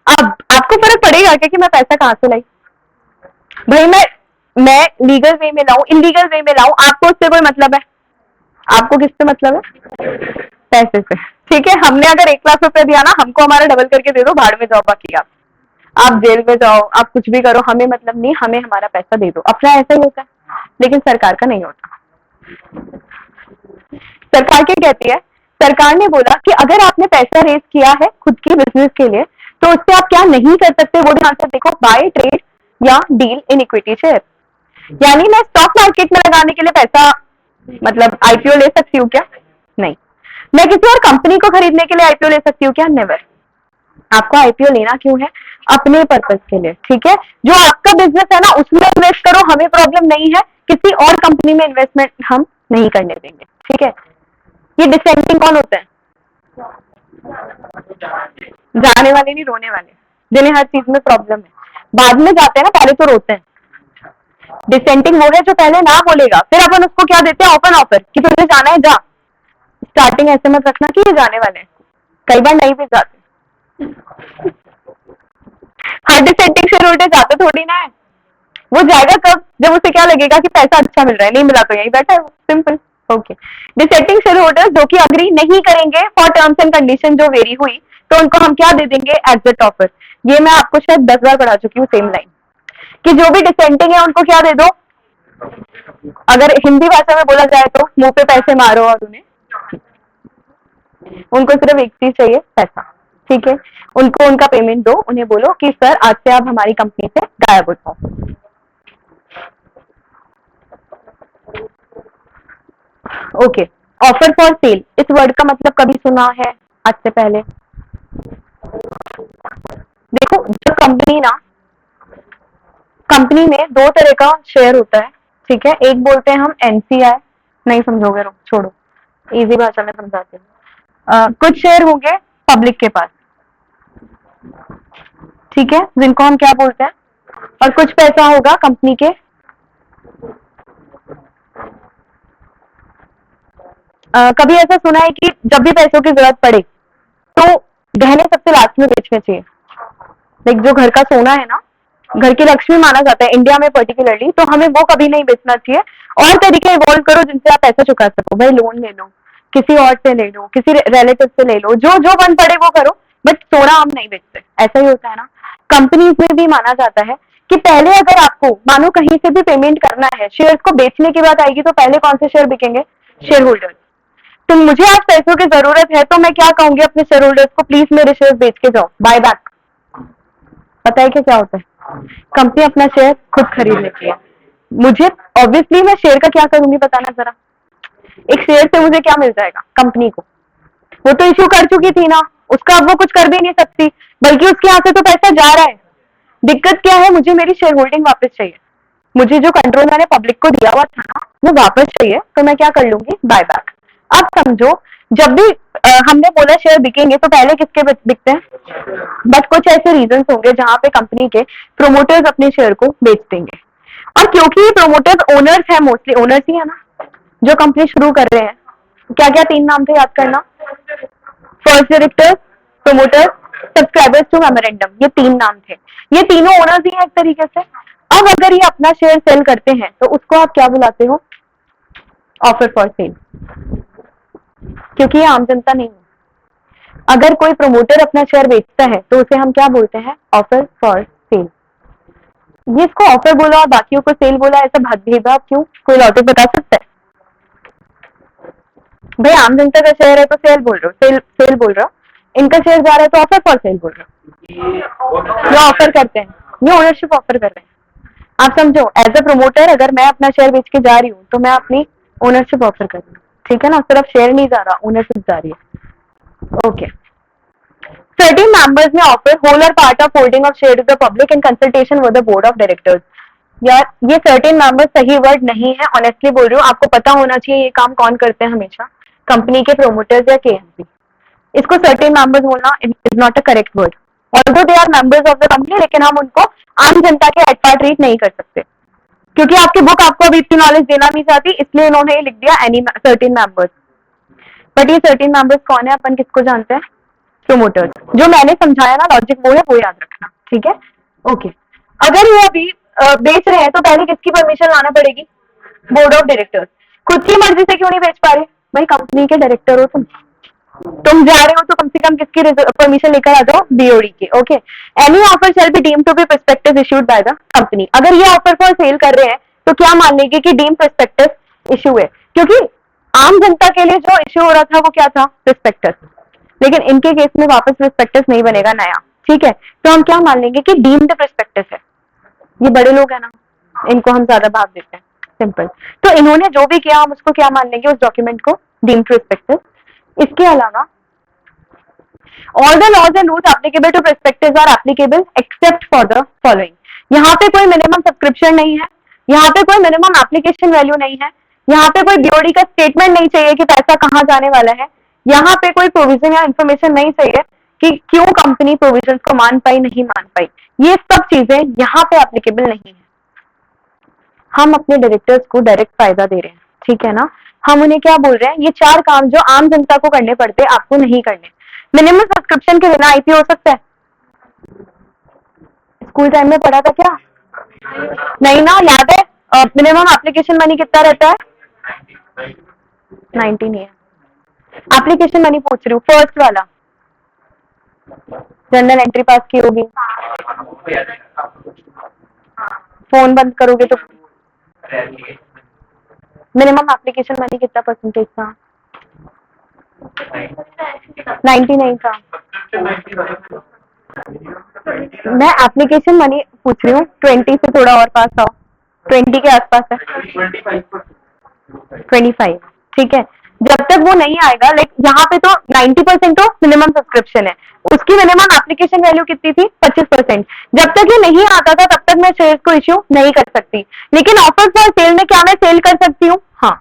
अब आपको फर्क पड़ेगा क्या कि मैं पैसा कहाँ से लाई, भाई मैं लीगल वे में लाऊं, इलीगल वे में लाऊं, आपको उससे कोई मतलब है, आपको किससे मतलब है, पैसे से, ठीक है। हमने अगर 1 लाख रुपए दिया ना, हमको हमारा डबल करके दे दो, भाड़ में जाओ, बाकी आप जेल में जाओ, आप कुछ भी करो, हमें मतलब नहीं, हमें हमारा पैसा दे दो। अपना ऐसा ही होता है, लेकिन सरकार का नहीं होता। सरकार क्या कहती है, सरकार ने बोला कि अगर आपने पैसा रेज किया है खुद की बिजनेस के लिए, तो उससे आप क्या नहीं कर सकते, वो ध्यान से देखो, बाय, ट्रेड या डील इन इक्विटी शेयर। यानी मैं स्टॉक मार्केट में लगाने के लिए पैसा, मतलब आईपीओ ले सकती हूँ क्या, नहीं। मैं किसी और कंपनी को खरीदने के लिए आईपीओ ले सकती हूँ क्या, नेवर। आपको आईपीओ लेना क्यों है, अपने पर्पज के लिए, ठीक है। जो आपका बिजनेस है ना उसमें इन्वेस्ट करो, हमें प्रॉब्लम नहीं है, किसी और कंपनी में इन्वेस्टमेंट हम नहीं करने देंगे, ठीक है। ये डिसेंटिंग कौन होते हैं, जाने वाले नहीं, रोने वाले, जिन्हें हर चीज में प्रॉब्लम है, बाद में जाते हैं ना, पहले तो रोते हैं। डिसेंटिंग वो है जो पहले ना बोलेगा, फिर अपन उसको क्या देते हैं, ओपन ऑफर कि तुझे जाना है जा, स्टार्टिंग ऐसे मत रखना कि ये जाने वाले हैं, कई बार नहीं भी जाते हर डिसेंटिंग शेयर होल्डर जाता थोड़ी ना है, वो जाएगा कब, जब उसे क्या लगेगा कि पैसा अच्छा मिल रहा है, नहीं मिला तो यही बैठा है वो, simple. Okay, dissenting share holders जो कि अग्री नहीं करेंगे फॉर टर्म्स एंड कंडीशन जो वेरी हुई, तो उनको हम क्या दे देंगे, एग्जिट ऑफर। ये मैं आपको शायद 10 बार पढ़ा चुकी हूँ सेम लाइन, कि जो भी डिसेंटिंग है उनको क्या दे दो, अगर हिंदी भाषा में बोला जाए तो मुंह पे पैसे मारो, और उन्हें, उनको सिर्फ एक चीज चाहिए, पैसा। ठीक है, उनको उनका पेमेंट दो, उन्हें बोलो कि सर आज से आप हमारी कंपनी से गायब हो जाओ। ओके, ऑफर फॉर सेल, इस वर्ड का मतलब कभी सुना है आज से पहले? देखो, जो कंपनी ना, कंपनी में दो तरह का शेयर होता है, ठीक है। एक बोलते हैं हम एनसीआई, नहीं समझोगे, रुक छोड़ो, इजी भाषा में समझाते हैं। कुछ शेयर होंगे पब्लिक के पास, ठीक है, जिनको हम क्या बोलते हैं, और कुछ पैसा होगा कंपनी के, कभी ऐसा सुना है कि जब भी पैसों की जरूरत पड़े तो गहने सबसे लास्ट में बेचने चाहिए। लाइक जो घर का सोना है ना, घर की लक्ष्मी माना जाता है इंडिया में पर्टिकुलरली, तो हमें वो कभी नहीं बेचना चाहिए। और तरीके इवॉल्व करो जिनसे आप पैसा चुका सको, भाई लोन ले लो, किसी और से ले लो, किसी रिलेटिव से ले लो, जो जो बन पड़े वो करो, बट सोना हम नहीं बेचते। ऐसा ही होता है ना, कंपनीज में भी माना जाता है कि पहले अगर आपको मानो कहीं से भी पेमेंट करना है, शेयर्स को बेचने की बात आएगी तो पहले कौन से शेयर बिकेंगे, शेयर होल्डर्स। तो मुझे आज पैसों की जरूरत है तो मैं क्या कहूंगी अपने शेयर होल्डर्स को, प्लीज मेरे शेयर बेच के जाओ, बाय बैक। पता है क्या होता है, कंपनी अपना शेयर खुद खरीद लेती है। मुझे ऑब्वियसली मैं शेयर का क्या करूंगी बताना जरा, एक शेयर से मुझे क्या मिल जाएगा कंपनी को, वो तो इश्यू कर चुकी थी ना, उसका अब वो कुछ कर भी नहीं सकती, बल्कि उसके यहाँ से तो पैसा जा रहा है। दिक्कत क्या है, मुझे मेरी शेयर होल्डिंग वापस चाहिए, मुझे जो कंट्रोल मैंने पब्लिक को दिया हुआ था ना वो वापस चाहिए, तो मैं क्या कर लूंगी, बाय बैक। अब समझो, जब भी हमने बोला शेयर बिकेंगे तो पहले किसके बिकते हैं, बट कुछ ऐसे रीजंस होंगे जहां पे कंपनी के प्रोमोटर्स अपने शेयर को बेच देंगे। और क्योंकि ये प्रोमोटर्स ओनर्स है, मोस्टली ओनर्स ही है ना जो कंपनी शुरू कर रहे हैं, क्या क्या 3 नाम थे याद करना, first directors, promoters, subscribers to memorandum, ये 3 नाम थे, ये तीनों ओनर्स ही हैं एक तरीके से। अब अगर ये अपना शेयर सेल करते हैं तो उसको आप क्या बुलाते हो, ऑफर फॉर सेल, क्योंकि ये आम जनता नहीं है। अगर कोई प्रमोटर अपना शेयर बेचता है तो उसे हम क्या बोलते हैं, ऑफर फॉर सेल। ये इसको ऑफर बोला और बाकियों को सेल बोला, ऐसा भेदभाव क्यों, कोई लॉजिक बता सकता है? भाई आम जनता का शेयर है तो सेल बोल रहे हो, सेल बोल रहे हो, इनका शेयर जा रहा है तो ऑफर फॉर सेल बोल रहे हो। ये ऑफर करते हैं, ये ओनरशिप ऑफर कर रहे हैं। आप समझो, एज अ प्रमोटर अगर मैं अपना शेयर बेच के जा रही हूँ तो मैं अपनी ओनरशिप ऑफर कर रही हूँ, ठीक है ना, सिर्फ शेयर नहीं जा रहा, ओनरशिप जा रही है। Okay, certain members may offer whole or part of holding of share to the public in consultation with the board of directors। यार ये certain members सही वर्ड नहीं है, ऑनेस्टली बोल रही हूँ, आपको पता होना चाहिए ये काम कौन करते हैं हमेशा, कंपनी के प्रोमोटर्स या केएमसी। इसको certain members बोलना is not a correct word, although they are members of the company, लेकिन हम उनको आम जनता के एट पार्ट ट्रीट नहीं कर सकते, क्योंकि आपकी बुक आपको अभी इतनी नॉलेज देना नहीं चाहती, इसलिए इन्होंने लिख दिया एनी सर्टेन मेंबर्स। बट ये सर्टेन मेंबर्स कौन है, अपन किसको जानते हैं, प्रोमोटर्स। जो मैंने समझाया ना लॉजिक वो है, वो याद रखना, ठीक है। ओके, अगर ये अभी बेच रहे हैं तो पहले किसकी परमिशन लाना पड़ेगी, बोर्ड ऑफ डायरेक्टर्स। खुद की मर्जी से क्यों नहीं बेच पा रहे, भाई कंपनी के डायरेक्टर हो तुम जा रहे हो तो कम से कम किसकी परमिशन लेकर आ जाओ, बीओडी के। Okay, any offer shall be deemed to be prospectus issued by the company. अगर ये ऑफर फॉर सेल कर रहे हैं तो क्या मान लेंगे कि डीम प्रोस्पेक्टस इशू है, क्योंकि आम जनता के लिए जो इशू हो रहा था वो क्या था, प्रोस्पेक्टस, लेकिन इनके केस में वापस प्रोस्पेक्टस नहीं बनेगा नया, ठीक है। तो हम क्या मान लेंगे कि डीम्ड प्रोस्पेक्टस है, ये बड़े लोग है ना, इनको हम ज्यादा भाव देते हैं, सिंपल। तो इन्होंने जो भी किया हम उसको क्या मान लेंगे, उस डॉक्यूमेंट को डीम्ड प्रोस्पेक्टस। इसके अलावा all the laws and rules applicable to prospectus are applicable except for the following। यहाँ पे कोई मिनिमम सब्सक्रिप्शन नहीं है, यहाँ पे कोई मिनिमम एप्लीकेशन वैल्यू नहीं है, यहाँ पे कोई बीओडी का स्टेटमेंट नहीं चाहिए कि पैसा कहाँ जाने वाला है, यहाँ पे कोई प्रोविजन या इन्फॉर्मेशन नहीं चाहिए कि क्यों कंपनी प्रोविजन को मान पाई नहीं मान पाई, ये सब चीजें यहाँ पे एप्लीकेबल नहीं है। हम अपने डायरेक्टर्स को डायरेक्ट फायदा दे रहे हैं, ठीक है ना, हम उन्हें क्या बोल रहे हैं, ये 4 काम जो आम जनता को करने पड़ते हैं आपको नहीं करने। मिनिमम सब्सक्रिप्शन के बिना आईपीओ हो सकता है, स्कूल टाइम में पढ़ा था क्या? नहीं ना, याद है? मिनिमम एप्लीकेशन मनी कितना रहता है? 90 नहीं है। एप्लीकेशन मनी पूछ रही हूँ, फर्स्ट वाला। जनरल एंट्री पास की होगी, फोन बंद करोगे तो मिनिमम एप्लीकेशन मनी कितना परसेंटेज था? 90 नहीं था। मैं एप्लीकेशन मनी पूछ रही हूँ, 20 से थोड़ा और पास आओ, 20 के आसपास है। 25, ठीक है। जब तक वो नहीं आएगा, लाइक यहाँ पे तो 90% तो मिनिमम सब्सक्रिप्शन है, उसकी मिनिमम एप्लीकेशन वैल्यू कितनी थी? 25%। जब तक ये नहीं आता था तब तक मैं शेयर्स को इश्यू नहीं कर सकती, लेकिन ऑफर फॉर सेल में क्या मैं सेल कर सकती हूँ? हाँ,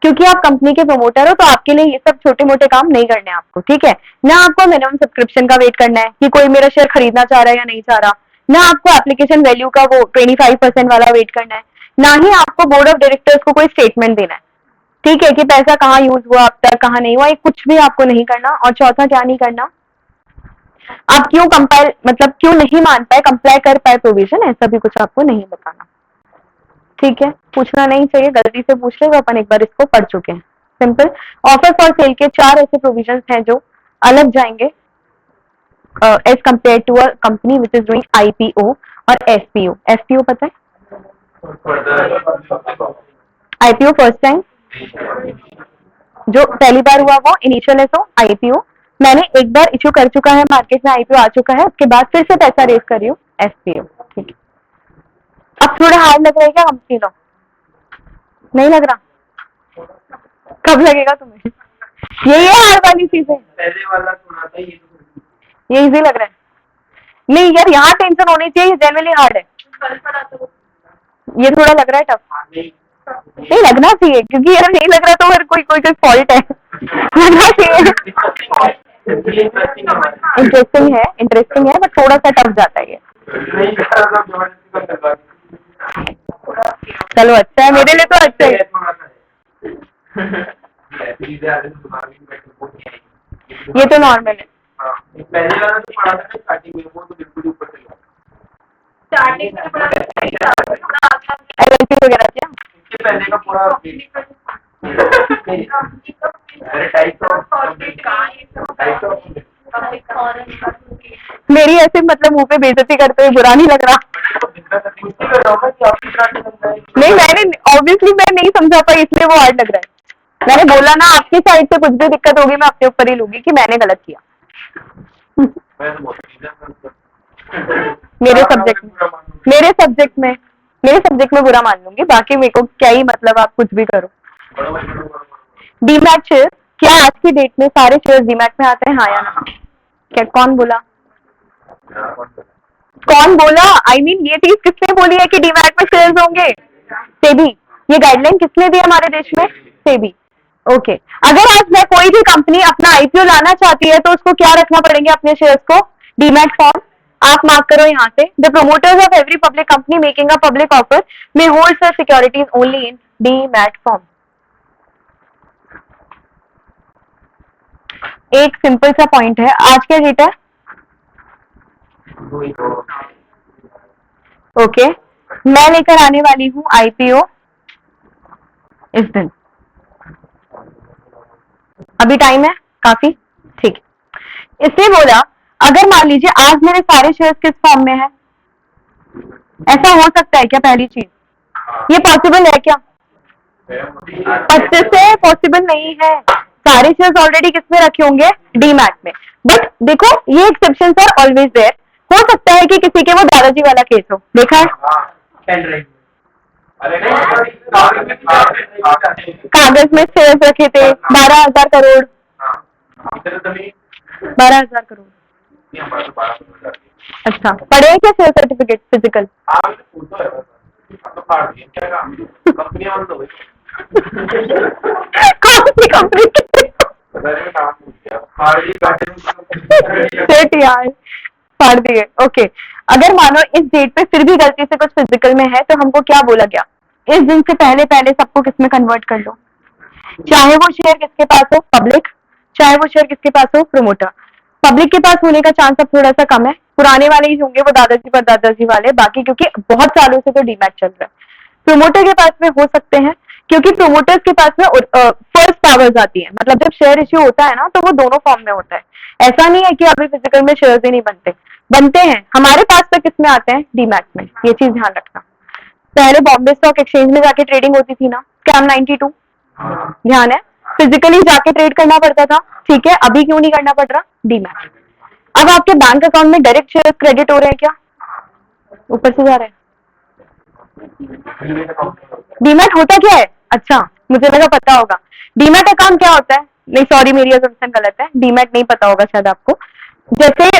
क्योंकि आप कंपनी के प्रमोटर हो तो आपके लिए ये सब छोटे मोटे काम नहीं करने हैं आपको, ठीक है ना? आपको मिनिमम सब्सक्रिप्शन का वेट करना है कि कोई मेरा शेयर खरीदना चाह रहा है या नहीं चाह रहा, ना आपको एप्लीकेशन वैल्यू का वो 25% वाला वेट करना है, ना ही आपको बोर्ड ऑफ डायरेक्टर्स को कोई स्टेटमेंट देना है, ठीक है, कि पैसा कहाँ यूज हुआ अब तक, कहाँ नहीं हुआ, ये कुछ भी आपको नहीं करना। और चौथा क्या नहीं करना? आप क्यों कंपाइल, मतलब क्यों नहीं मान पाए, कंप्लाई कर पाए प्रोविजन, ऐसा भी कुछ आपको नहीं बताना, ठीक है? पूछना नहीं चाहिए, गलती से पूछ ले तो अपन एक बार इसको पढ़ चुके हैं। सिंपल। ऑफर फॉर सेल के 4 ऐसे प्रोविजंस हैं जो अलग जाएंगे as compare to a company which is doing IPO और एसपीओ। एसपीओ पता है? आईपीओ फर्स्ट टाइम, जो पहली बार हुआ वो इनिशियल है, तो आईपीओ मैंने एक बार इश्यू कर चुका है, मार्केट में आईपीओ आ चुका है, उसके बाद फिर से पैसा रेज कर रही हूँ, एसपीओ, ठीक है। अब थोड़ा हार्ड लग रहा है क्या कंपनी लॉ? नहीं लग रहा? कब लगेगा तुम्हें? ये हार्ड वाली चीजें, पहले वाला थोड़ा था, ये इजी लग रहा है? नहीं यार, यहाँ टेंशन होनी चाहिए, जनरली हार्ड है। ये थोड़ा लग रहा है टफ, नहीं लगना चाहिए, क्योंकि यार नहीं लग रहा तो फिर कोई कोई कोई फॉल्ट है, लगना चाहिए। इंटरेस्टिंग है बट थोड़ा सा टफ जाता है ये। चलो अच्छा है, मेरे लिए तो अच्छा है। ये तो नॉर्मल है। पहले वाला जो पढ़ा था स्टार्टिंग में, वो तो बिल्कुल ऊपर से गया। स्टार्टिंग में एलएलपी वगैरह क्या? इसके पहले का पूरा मेरी ऐसे मतलब मुंह पे बेइज्जती करते हुए बुरा नहीं लग रहा? नहीं, मैंने ऑब्वियसली मैं नहीं समझा पाई, इसलिए वो हार्ड लग रहा है। मैंने बोला ना, आपकी साइड से कुछ भी दिक्कत होगी मैं अपने ऊपर ही लूंगी कि मैंने गलत किया। मेरे सब्जेक्ट में बुरा मान लूंगी, बाकी मेरे को क्या ही मतलब, आप कुछ भी करो। डीमैट शेयर, क्या आज की डेट में सारे शेयर डीमैट में आते हैं, हाँ या ना? क्या कौन बोला? आई मीन ये चीज किसने बोली है कि डीमैट में शेयर्स होंगे? सेबी। ये गाइडलाइन किसने दी हमारे देश में? सेबी। ओके। अगर आज मैं कोई भी कंपनी अपना आईपीओ लाना चाहती है तो उसको क्या रखना पड़ेंगे अपने शेयर्स को? Demat form. आप मार्क करो यहाँ से, the promoters of every public company making a public offer may hold such securities only in demat form. एक सिंपल सा पॉइंट है, आज क्या डेट है? ओके, मैं लेकर आने वाली हूं आईपीओ इस दिन। अभी टाइम है काफी, ठीक है। इसलिए बोला, अगर मान लीजिए आज मेरे सारे शेयर्स किस फॉर्म में है, ऐसा हो सकता है क्या? पहली चीज, ये पॉसिबल है क्या? 25 से पॉसिबल नहीं है। सारे शेयर्स ऑलरेडी किसमें रखे होंगे? डीमैट में। बट देखो, ये एक्सेप्शन आर ऑलवेज देयर। हो सकता है कि किसी के वो दादाजी वाला केस हो, देखा है? कागज में शेयर्स रखे थे 12,000 करोड़। 12,000 करोड़। अच्छा, पढ़े हैं क्या शेयर सर्टिफिकेट फिजिकल? कौन सी कंपनी? यार फाड़ दिए। ओके, अगर मानो इस डेट पे फिर भी गलती से कुछ फिजिकल में है तो हमको क्या बोला गया? इस दिन से पहले पहले सबको किसमें कन्वर्ट कर लो, चाहे वो शेयर किसके पास हो? पब्लिक। चाहे वो शेयर किसके पास हो? प्रोमोटर। पब्लिक के पास होने का चांस अब थोड़ा सा कम है, पुराने वाले ही होंगे वो दादाजी पर दादाजी वाले, बाकी क्योंकि बहुत सालों से तो डीमैट चल रहा है। प्रोमोटर के पास में हो सकते हैं क्योंकि प्रोमोटर्स के पास में फर्स्ट पावर्स आती है, मतलब जब शेयर इश्यू होता है ना तो वो दोनों फॉर्म में होता है। ऐसा नहीं है कि अभी फिजिकल में शेयर्स ही नहीं बनते, बनते हैं। हमारे पास में किस में आते हैं? डीमैट में। ये चीज ध्यान रखना। पहले बॉम्बे स्टॉक एक्सचेंज में जाके ट्रेडिंग होती थी ना, कैम 92, ध्यान है, फिजिकली जाके ट्रेड करना पड़ता था, ठीक है। अभी क्यों नहीं करना पड़ रहा? डीमैट। अब आपके बैंक अकाउंट में डायरेक्ट शेयर क्रेडिट हो रहे हैं क्या? ऊपर से जा रहे हैं। डीमैट होता क्या है? अच्छा, मुझे लगा पता होगा। डीमैट अकाउंट क्या होता है? नहीं सॉरी, मेरी असम्पशन गलत है, डीमैट नहीं पता होगा शायद आपको। जैसे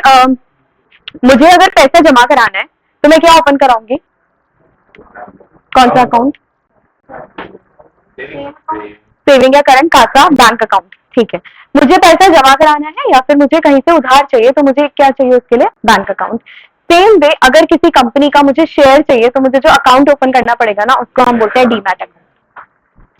मुझे अगर पैसा जमा कराना है तो मैं क्या ओपन कराऊंगी? कौन सा अकाउंट? सेविंग या करंट खाता बैंक अकाउंट, ठीक है। मुझे पैसा जमा कराना है या फिर मुझे कहीं से उधार चाहिए तो मुझे क्या चाहिए उसके लिए? Bank account. सेम वे अगर किसी कंपनी का मुझे शेयर चाहिए तो मुझे जो अकाउंट ओपन करना पड़ेगा ना उसको हम बोलते हैं डीमैट अकाउंट,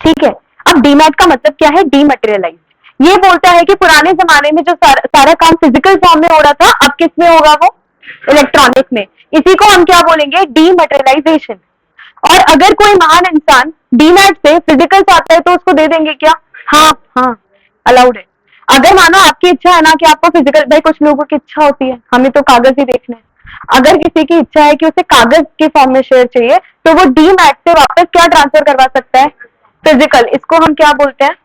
ठीक है। अब डीमैट का मतलब क्या है? डीमटेरियलाइज। ये बोलता है कि पुराने जमाने में जो सारा काम फिजिकल फॉर्म में हो रहा था अब किस में होगा? वो इलेक्ट्रॉनिक में। इसी को हम क्या बोलेंगे? डीमटेरियलाइजेशन। और अगर कोई महान इंसान डीमैट से फिजिकल चाहता है तो उसको दे देंगे क्या? हाँ हाँ, अलाउड है। अगर मानो आपकी इच्छा है ना कि आपको फिजिकल, भाई कुछ लोगों की इच्छा होती है हमें तो कागज ही देखने हैं, अगर किसी की इच्छा है कि उसे कागज के फॉर्म में शेयर चाहिए तो वो डीमैट से वापस क्या ट्रांसफर करवा सकता है? फिजिकल। इसको हम क्या बोलते हैं?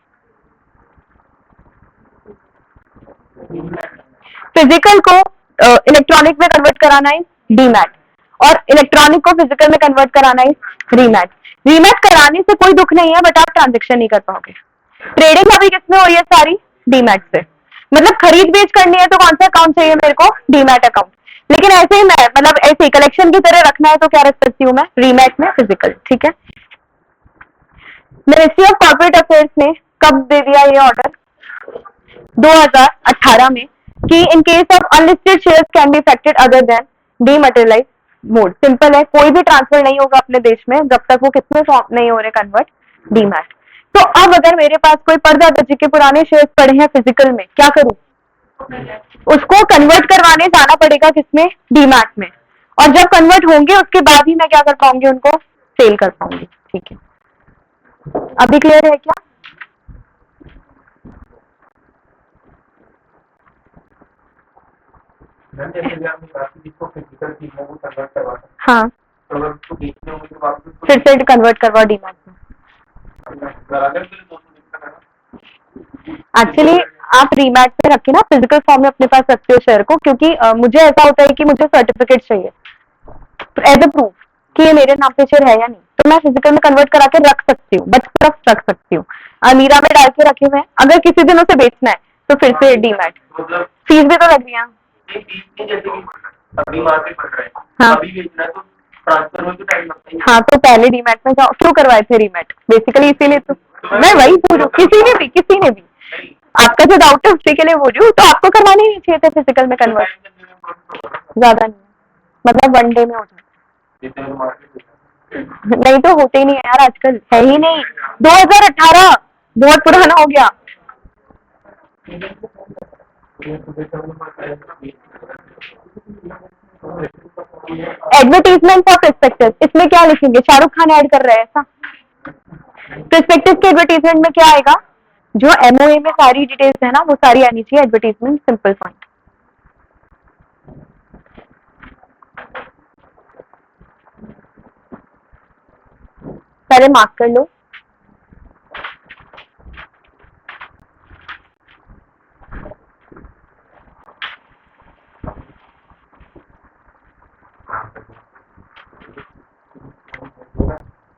फिजिकल को इलेक्ट्रॉनिक में कन्वर्ट कराना है डीमैट, और इलेक्ट्रॉनिक को फिजिकल में कन्वर्ट कराना है रीमैट। रीमैट कराने से कोई दुख नहीं है, बट आप ट्रांजेक्शन नहीं कर पाओगे। ट्रेडिंग अभी किसमें हो रही है? सारी डीमैट से। मतलब खरीद बेच करनी है तो कौन सा अकाउंट चाहिए मेरे को? Demat account. लेकिन ऐसे ही मैं, मतलब ऐसे ही कलेक्शन की तरह रखना है तो क्या रख सकती हूँ मैं? रीमैट में फिजिकल, ठीक है। मिनिस्ट्री ऑफ कॉर्पोरेट अफेयर्स ने कब दे दिया ये ऑर्डर? 2018 में, कि in case of unlisted shares can be affected other than dematerialise mode. Simple है, कोई भी ट्रांसफर नहीं होगा अपने देश में जब तक वो किसमें फॉर्म नहीं हो रहे कन्वर्ट? डीमैट। तो अब अगर मेरे पास कोई परदादा जी के पुराने शेयर्स पड़े हैं फिजिकल में, क्या करूं? उसको कन्वर्ट करवाने जाना पड़ेगा किसमें? डीमैट में। और जब कन्वर्ट होंगे उसके बाद ही मैं क्या कर पाऊंगी? उनको सेल कर पाऊंगी, ठीक है। अभी क्लियर है क्या? हाँ, फिर से कन्वर्ट करवा डीमैट में। एक्चुअली आप रीमैट में रखे ना, फिजिकल फॉर्म में अपने पास रखते हो शेयर को, क्योंकि मुझे ऐसा होता है कि मुझे सर्टिफिकेट चाहिए एज अ प्रूफ कि ये मेरे नाम पे शेयर है या नहीं, तो मैं फिजिकल में कन्वर्ट करा के रख सकती हूँ, बट सिर्फ रख सकती हूँ। अमीरा में डाल के रखे हुए हैं, अगर किसी दिन उसे बेचना है तो फिर से डीमैट। फीस भी तो लग रही है। अभी मार्केट बढ़ रहा है, हाँ। अभी बेचना है तो ट्रांसफर में तो टाइम लगता है। हाँ, तो पहले डीमैट में जाओ। क्यों करवाए थे रीमैट? बेसिकली इसीलिए तो मैं वही पूछ, किसी ने भी आपका जो डाउट है उसी के लिए बोल रही हूँ। तो आपको करवाने नहीं चाहिए थे फिजिकल में कन्वर्ट? ज्यादा नहीं, मतलब 1 डे में हो जाए। नहीं तो होते ही नहीं है यार, आजकल है ही नहीं। 2018 बहुत पुराना हो गया। एडवर्टीजमेंट फॉर प्रोस्पेक्टस, इसमें क्या लिखेंगे? शाहरुख खान ऐड कर रहे हैं ऐसा? प्रोस्पेक्टस के एडवर्टीजमेंट में क्या आएगा? जो एमओए में सारी डिटेल्स है ना वो सारी आनी चाहिए एडवर्टीजमेंट, सिंपल पॉइंट। पहले मार्क कर लो।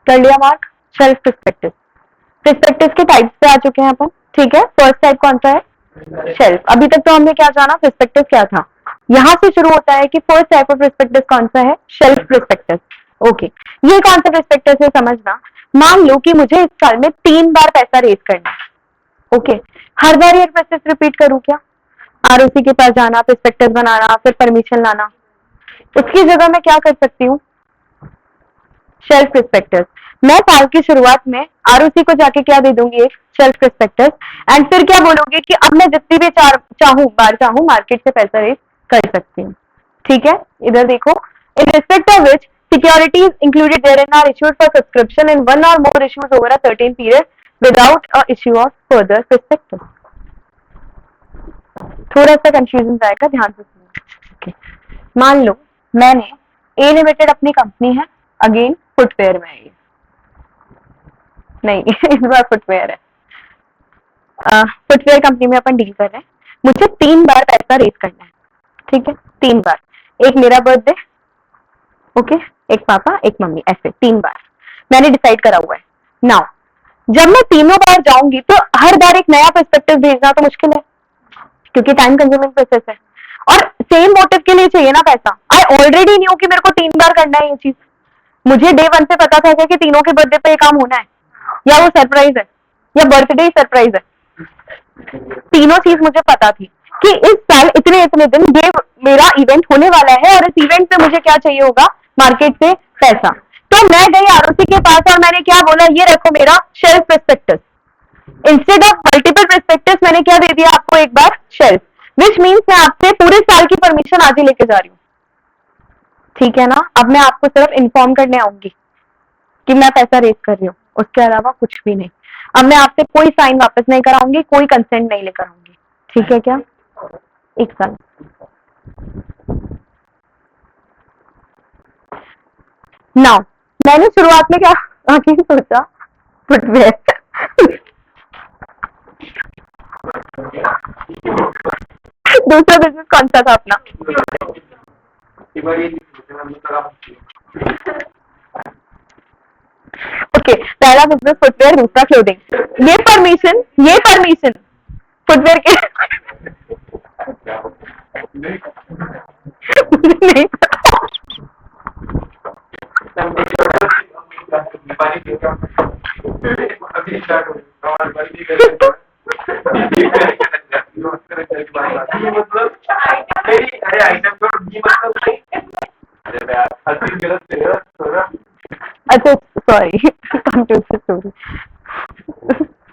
कर लिया मार्क? Shelf prospectus. प्रोस्पेक्टस के टाइप्स पे आ चुके हैं अपन, ठीक है। फर्स्ट टाइप कौन सा है? शेल्फ। अभी तक तो हमने क्या जाना? प्रोस्पेक्टस क्या था। यहाँ से शुरू होता है कि फर्स्ट टाइप ऑफ प्रोस्पेक्टस कौन सा है? Shelf prospectus. ओके, ये कौन सा प्रोस्पेक्टस है समझना। मान लो कि मुझे इस साल में 3 बार पैसा रेज करना है, ओके। हर बार ये प्रोसेस रिपीट करूँ क्या? आरओसी के पास जाना, प्रोस्पेक्टस बनाना, फिर परमिशन लाना। उसकी जगह मैं क्या कर सकती हूँ? Shelf prospectus. मैं साल की शुरुआत में आरओसी को जाके क्या दे दूंगी? एक शेल्फ प्रोस्पेक्टस। एंड फिर क्या बोलोगे कि अब मैं जितनी भी बार चाहूं मार्केट से पैसा रेज कर सकती हूँ, ठीक है, इधर देखो, in respect of which securities included therein are issued for subscription in one or more issues over a certain period without a issue of further prospectus. थोड़ा सा कंफ्यूजन आएगा, ध्यान से सुनिए। okay. मान लो मैंने ए लिमिटेड अपनी कंपनी है, अगेन फुटवेयर में है, नहीं इस बार फुटवेयर है, फुटवेयर कंपनी में अपन डील कर रहे हैं। मुझे 3 बार पैसा रेज करना है, ठीक है, 3 बार, एक मेरा बर्थडे, ओके, एक पापा एक मम्मी, ऐसे 3 बार मैंने डिसाइड करा हुआ है। नाउ जब मैं तीनों बार जाऊंगी तो हर बार एक नया पर्सपेक्टिव भेजना तो मुश्किल है, क्योंकि टाइम कंज्यूमिंग प्रोसेस है, और सेम मोटिव के लिए चाहिए ना पैसा। आई ऑलरेडी न्यू कि मेरे को 3 बार करना है ये चीज, मुझे डे 1 से पता था कि तीनों के बर्थडे पे ये काम होना है, या वो सरप्राइज है या बर्थडे ही सरप्राइज है, तीनों चीज मुझे पता थी कि इस साल इतने इतने दिन ये मेरा इवेंट होने वाला है, और इस इवेंट पे मुझे क्या चाहिए होगा, मार्केट से पैसा। तो मैं गई आरओसी के पास और मैंने क्या बोला, ये रखो मेरा shelf prospectus, instead of multiple prospectus मैंने क्या दे दिया आपको, एक बार शेल्फ, विच मीन्स मैं आपसे पूरे साल की परमिशन आज ही लेके जा रही हूँ, ठीक है ना। अब मैं आपको सिर्फ इन्फॉर्म करने आऊंगी कि मैं पैसा रेज कर रही हूँ, उसके अलावा कुछ भी नहीं। अब मैं आपसे कोई साइन वापस नहीं कराऊंगी, कोई कंसेंट नहीं लेकर आऊंगी, ठीक है क्या, 1 साल। नाउ मैंने शुरुआत में क्या आगे सोचा, फुटवेयर दूसरा बिजनेस कौन सा था अपना, ओके, पहला बिजनेस फुटवेयर, दूसरा क्लोथिंग। ये परमिशन फुटवेयर के नहीं पता। अच्छा सॉरी,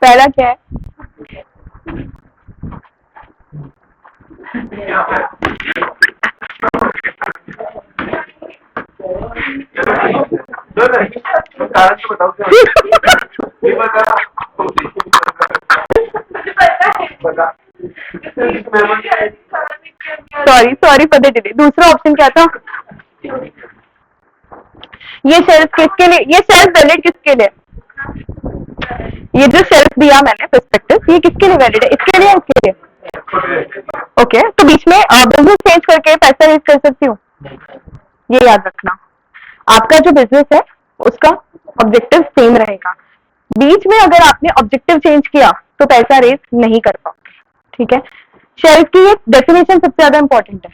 पहला क्या है, सॉरी फॉर द डिले। दूसरा ऑप्शन क्या था, ये शेल्फ किसके लिए, ये शेल्फ वैलिड किसके लिए, ये जो शेल्फ दिया मैंने पर्सपेक्टिव, ये किसके लिए वैलिड है, इसके लिए, इसके लिए, ओके। तो बीच में बिजनेस चेंज करके पैसा रेज कर सकती हूँ, ये याद रखना। आपका जो बिजनेस है उसका ऑब्जेक्टिव सेम रहेगा, बीच में अगर आपने ऑब्जेक्टिव चेंज किया तो पैसा रेज नहीं कर पाओगे, ठीक है। शेल्फ की एक डेफिनेशन सबसे ज्यादा इंपॉर्टेंट है,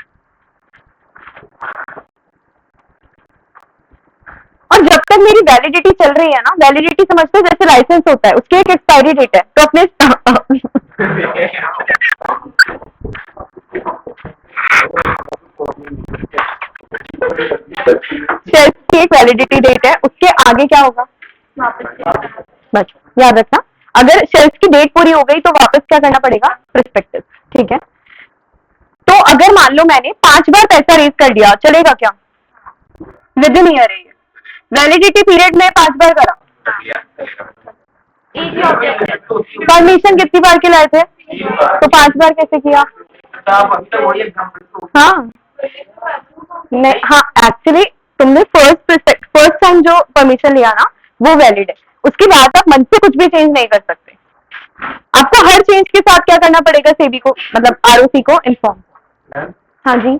और जब तक मेरी वैलिडिटी चल रही है ना, वैलिडिटी समझते हो जैसे लाइसेंस होता है, उसकी एक एक्सपायरी डेट है, तो अपने शेल्फ की एक वैलिडिटी डेट है, उसके आगे क्या होगा, बस याद रखना। अगर शेल्फ की डेट पूरी हो गई तो वापस क्या करना पड़ेगा, प्रोस्पेक्टिव, ठीक है। तो अगर मान लो मैंने 5 बार पैसा रेज कर दिया, चलेगा क्या, विद इन ईयर है ये, वैलिडिटी पीरियड में 5 बार करा, परमिशन कितनी बार के लाए थे, तो 5 बार कैसे किया, हाँ नहीं, हाँ एक्चुअली तुमने फर्स्ट टाइम जो परमिशन लिया ना वो वैलिड है, उसके बाद आप मन से कुछ भी चेंज नहीं कर सकते। आपको हर चेंज के साथ क्या करना पड़ेगा, सेबी को मतलब आरओसी को इन्फॉर्म, हाँ जी,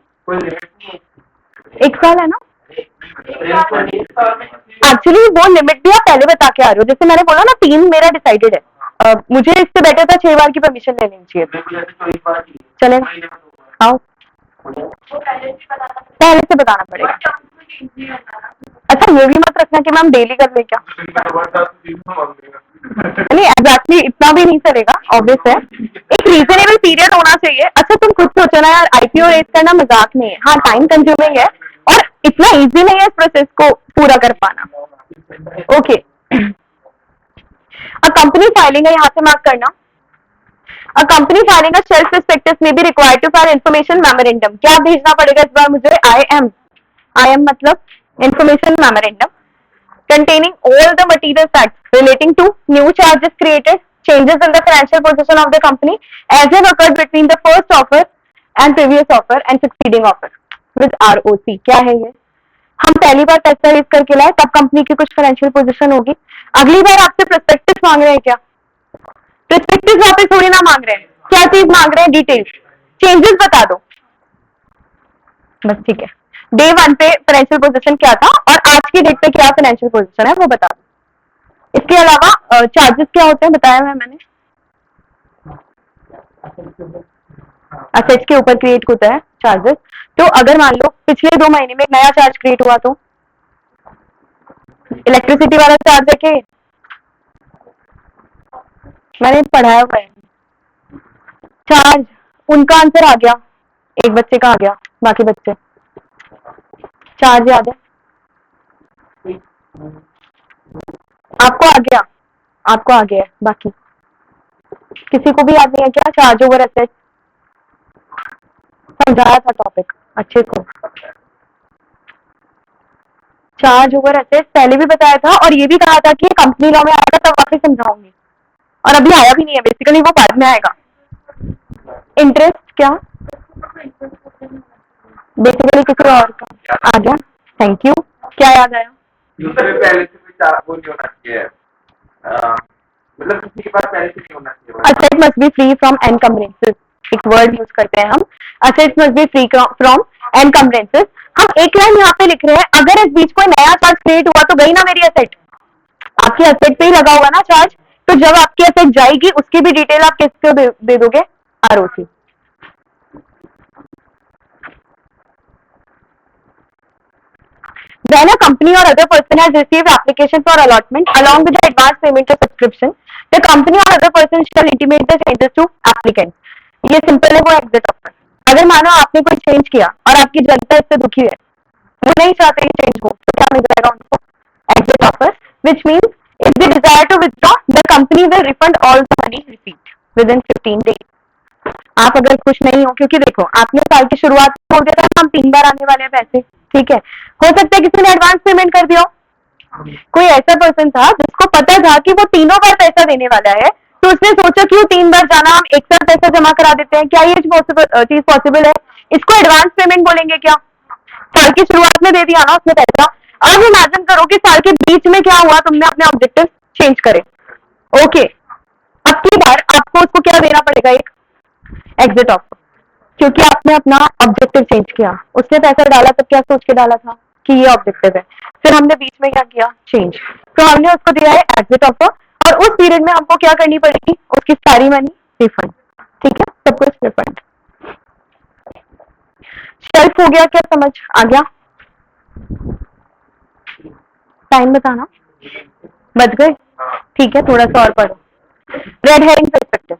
1 साल है ना, एक्चुअली वो लिमिट भी आप पहले बता के आ रहे हो, जैसे मैंने बोला ना 3 मेरा डिसाइडेड है, मुझे इससे बेटर था 6 बार की परमिशन ले लेनी चाहिए, चलेगा, आओ पहले से बताना पड़ेगा। अच्छा ये भी मत रखना कि मैम डेली कर ले क्या, नहीं एग्जैक्टली इतना भी नहीं चलेगा, ऑब्वियस है, एक रीजनेबल पीरियड होना चाहिए। अच्छा तुम खुद सोचो ना यार, आईपीओ रेज करना मजाक नहीं है, हाँ टाइम कंज्यूमिंग है और इतना इजी नहीं है इस प्रोसेस को पूरा कर पाना, ओके। अब कंपनी फाइलिंग है, यहाँ से मार्क करना, A company filing a shelf prospectus may be required to file information memorandum. क्या भेजना पड़ेगा इस बार मुझे? IM मतलब information memorandum containing all the material facts relating to new charges created, changes in the financial position of the company as have occurred between the first offer and previous offer and succeeding offer with ROC. क्या है ये? हम पहली बार पैसा रेज करके लाए तब कंपनी की कुछ फाइनेंशियल पोजीशन होगी, अगली बार आपसे प्रोस्पेक्टस मांग रहे हैं क्या? प्रोस्पेक्टस वापस थोड़ी ना मांग रहे हैं, क्या चीज मांग रहे हैं? डिटेल्स, चेंजेस बता दो बस, ठीक है। डे 1 पे फाइनेंशियल पोजीशन क्या था और आज की डेट पे क्या फाइनेंशियल पोजीशन है वो बता दो। इसके अलावा चार्जेस क्या होते हैं बताया है मैंने, असेट्स के ऊपर क्रिएट होता है चार्जेस। तो अगर मान लो पिछले 2 महीने में एक नया चार्ज क्रिएट हुआ तो इलेक्ट्रिसिटी वाला चार्ज है कि मैंने पढ़ाया हुआ है चार्ज, उनका आंसर आ गया, एक बच्चे का आ गया, बाकी बच्चे चार्ज याद है? आपको आ गया, आपको आ गया है, बाकी किसी को भी याद नहीं है क्या? चार्ज ओवर एसेट समझाया था टॉपिक अच्छे से, चार्ज ओवर एसेट पहले भी बताया था और ये भी कहा था कि कंपनी लॉ में आएगा तब वापस समझाऊंगी, और अभी आया भी नहीं है, बेसिकली वो बाद में आएगा। इंटरेस्ट क्या बेसिकली किसी और का आ गया, थैंक यू। क्या याद आया? दूसरे पहले से कोई चार वो नहीं होना चाहिए, मतलब किसी के पास पहले से नहीं होना चाहिए। Asset must be free from encumbrances, एक वर्ड यूज करते हैं हम, asset must be free from encumbrances. हम एक लाइन यहाँ पे लिख रहे हैं, अगर इस बीच कोई नया चार्ज क्रिएट हुआ तो गई ना मेरी असेट, आपकी असेट पे ही लगा होगा ना चार्ज, तो जब आपकी असेट जाएगी उसकी भी डिटेल आप किसको दे दोगे? ROC. When a company or other person has received application for allotment along with the advance payment or subscription, the company or other person shall intimate the changes to applicant. ये सिंपल है वो एग्जिट ऑफर। अगर मानो आपने कोई चेंज किया और आपकी जनता इससे दुखी है, वो नहीं चाहते चेंज हो, तो क्या मिल जाएगा उनको? Exit offer, which means if they desire to withdraw, the company will refund all the money received within 15 days. आप अगर खुश नहीं हो, क्योंकि देखो आपने साल की शुरुआत में बोल दिया था हम 3 बार आने वाले हैं पैसे, ठीक है, हो सकता है किसी ने एडवांस पेमेंट कर दिया हो, कोई ऐसा पर्सन था जिसको पता था कि वो तीनों बार पैसा देने वाला है, तो उसने सोचा कि वो 3 बार जाना, हम एक साथ पैसा जमा करा देते हैं, क्या ये चीज पॉसिबल है? इसको एडवांस पेमेंट बोलेंगे क्या? साल की शुरुआत में दे दिया ना उसने पैसा। अब इमेजिन करो कि साल के बीच में क्या हुआ, तुमने अपने ऑब्जेक्टिव चेंज करे, ओके, अब की बार आपको उसको क्या देना पड़ेगा? एक एग्जिट ऑफर, क्योंकि आपने अपना ऑब्जेक्टिव चेंज किया। उसने पैसा डाला तब क्या सोच के डाला था कि ये ऑब्जेक्टिव है, फिर हमने बीच में क्या किया? चेंज, तो हमने उसको दिया है एग्जिट ऑफर, और उस पीरियड में हमको क्या करनी पड़ेगी? उसकी सारी मनी रिफंड, ठीक है, सब कुछ रिफंड। शेल्फ हो गया क्या? समझ आ गया? टाइम बताना, बच गए? ठीक है, थोड़ा सा और पढ़ो। Red herring perspective,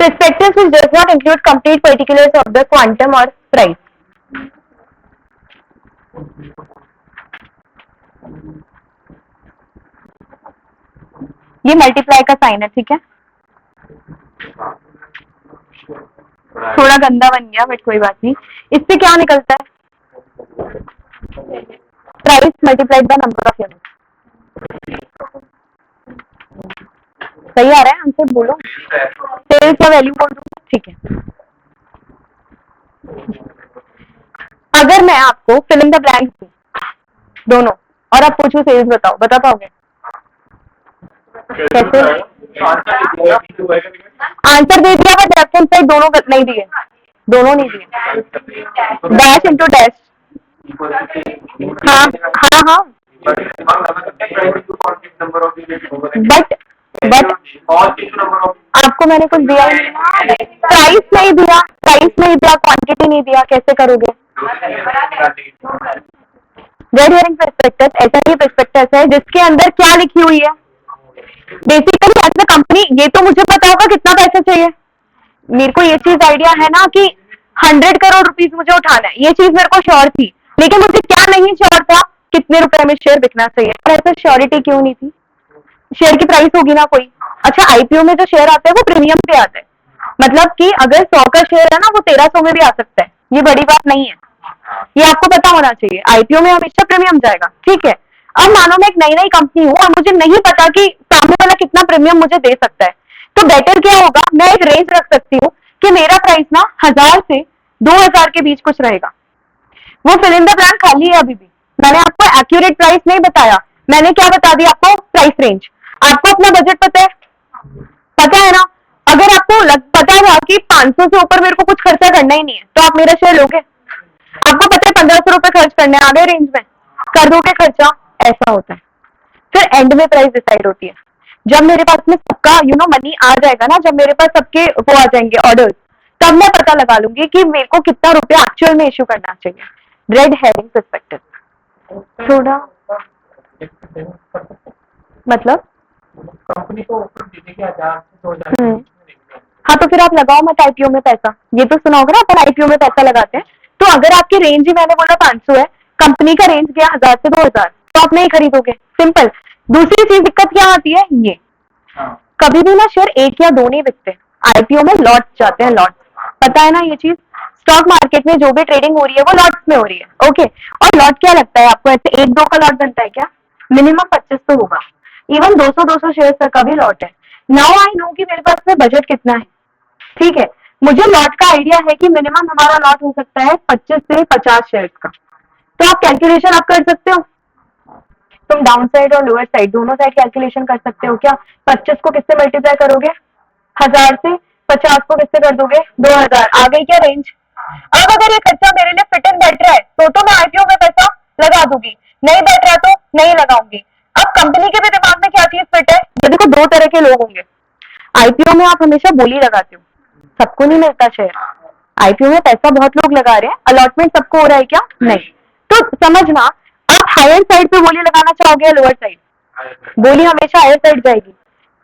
prospectus which does not include complete particulars of the quantum or price. ये मल्टीप्लाई का साइन है, ठीक है, थोड़ा गंदा बन गया बट कोई बात नहीं। इससे क्या निकलता है? Price multiplied by number of unit. सही आ रहा है आंसर? बोलो, सेल्स का वैल्यू बोल दूं, ठीक है। अगर मैं आपको फिल इन द ब्लैंक्स दूं दोनों और आप पूछो सेल्स बताओ, बता पाओगे? कैसे? आंसर दे दिया बट लेफ्ट हैंड साइड दोनों नहीं दिए, दोनों नहीं दिए, डैश इंटू डैश। हाँ हाँ हाँ, बट आपको मैंने कुछ दिया ही नहीं, प्राइस नहीं दिया, प्राइस नहीं दिया, क्वांटिटी नहीं दिया, कैसे करोगे? रेड हेरिंग पर्सपेक्टस ऐसा ही पर्सपेक्टस है जिसके अंदर क्या लिखी हुई है? बेसिकली एज अ कंपनी, ये तो मुझे पता होगा कितना पैसा चाहिए, मेरे को ये चीज आइडिया है ना कि 100 करोड़ रुपीस मुझे उठाना है, ये चीज मेरे को श्योर थी, लेकिन मुझे क्या नहीं श्योर था? कितने रुपए में शेयर बिकना चाहिए, और ऐसा श्योरिटी क्यों नहीं थी? शेयर की प्राइस होगी ना कोई। अच्छा, आईपीओ में जो शेयर आता है वो प्रीमियम पे आता है, मतलब कि अगर 100 का शेयर है ना वो 1300 में भी आ सकता है, ये बड़ी बात नहीं है, ये आपको पता होना चाहिए। आईपीओ में हमेशा प्रीमियम जाएगा, ठीक है। अब मानो मैं एक नई नई कंपनी हूँ और मुझे नहीं पता कि सामने वाला कितना प्रीमियम मुझे दे सकता है, तो बेटर क्या होगा, मैं एक रेंज रख सकती हूँ कि मेरा प्राइस ना 1000 से 2000 के बीच कुछ रहेगा। वो फिल इन द ब्लैंक खाली है अभी भी, मैंने आपको एक्यूरेट प्राइस नहीं बताया, मैंने क्या बता दिया आपको, प्राइस रेंज। आपको अपना बजट पता है ना? अगर आपको पता था कि 500 से ऊपर मेरे को कुछ खर्चा करना ही नहीं है तो आप मेरा शेयर लोगे? आपको पता है 1500 रुपए खर्च करने आ गए रेंज में, कर दोगे खर्चा? ऐसा होता है। फिर एंड में प्राइस डिसाइड होती है, जब मेरे पास में सबका मनी आ जाएगा ना, जब मेरे पास सबके वो आ जाएंगे ऑर्डर्स, तब मैं पता लगा लूंगी कि मेरे को कितना रुपया एक्चुअल में इश्यू करना चाहिए। रेड हेरिंग पर्सपेक्टिव थोड़ा मतलब कंपनी को ऑफर देने के 1000 से 2000 हाँ, तो फिर आप लगाओ मत आईपीओ में पैसा। ये तो सुना होगा ना, अपन आईपीओ में पैसा लगाते हैं, तो अगर आपकी रेंज ही मैंने बोला 500 है, कंपनी का रेंज गया 1000 से 2000, तो आप नहीं खरीदोगे, सिंपल। दूसरी चीज दिक्कत क्या आती है, ये कभी भी ना शेयर एक या दो नहीं बिकते, आईपीओ में लॉट जाते हैं, लॉट, पता है ना ये चीज। स्टॉक मार्केट में जो भी ट्रेडिंग हो रही है वो लॉट्स में हो रही है, ओके। और लॉट क्या लगता है आपको, ऐसे एक दो का लॉट बनता है क्या? मिनिमम 25 तो होगा, इवन 200 शेयर तक का भी लॉट है। नाउ आई नो कि मेरे पास में बजट कितना है, ठीक है। मुझे लॉट का आइडिया है कि मिनिमम हमारा लॉट हो सकता है 25 से 50 शेयर्स का, तो आप कैलकुलेशन आप कर सकते हो, तुम डाउन साइड और लोअर साइड दोनों साइड कैलकुलेशन कर सकते हो क्या? 25 को किससे मल्टीप्लाई करोगे? 1000 से। 50 को किससे कर दोगे? 2000। आ गई क्या रेंज? अब अगर ये खर्चा मेरे लिए फिट इन बैठ रहा है तो मैं आईपीओ में पैसा लगा दूंगी, नहीं बैठ रहा तो नहीं लगाऊंगी। अब कंपनी के भी दिमाग में क्या चीज फिट है, ये देखो दो तरह के लोग होंगे। आईपीओ में आप हमेशा बोली लगाते हो, सबको नहीं मिलता शेयर। आईपीओ में पैसा बहुत लोग लगा रहे हैं, अलॉटमेंट सबको हो रहा है क्या? नहीं। तो समझना, आप हायर साइड पे बोली लगाना चाहोगे या लोअर साइड? बोली हमेशा हायर साइड जाएगी,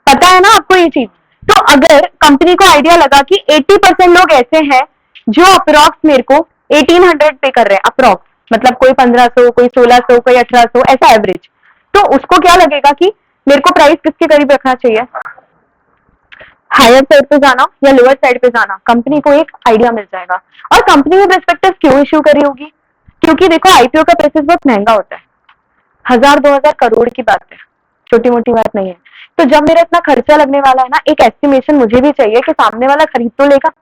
पता है ना आपको ये चीज। तो अगर कंपनी को आइडिया लगा कि 80% लोग ऐसे हैं जो अप्रॉक्स मेरे को 1800 पे कर रहे हैं, अप्रॉक्स मतलब कोई 1500, कोई 1600, कोई 1800, ऐसा एवरेज, तो उसको क्या लगेगा कि मेरे को प्राइस किसके करीब रखना चाहिए, हायर साइड पे जाना या लोअर साइड पे जाना। कंपनी को एक आइडिया मिल जाएगा। और कंपनी में प्रोस्पेक्टस क्यों इश्यू करी होगी? क्योंकि देखो आईपीओ का प्रोसेस बहुत महंगा होता है, 1000-2000 करोड़ की बात है, छोटी मोटी बात नहीं है। तो जब मेरा इतना खर्चा लगने वाला है ना, एक एस्टिमेशन मुझे भी चाहिए कि सामने वाला खरीद तो लेगा।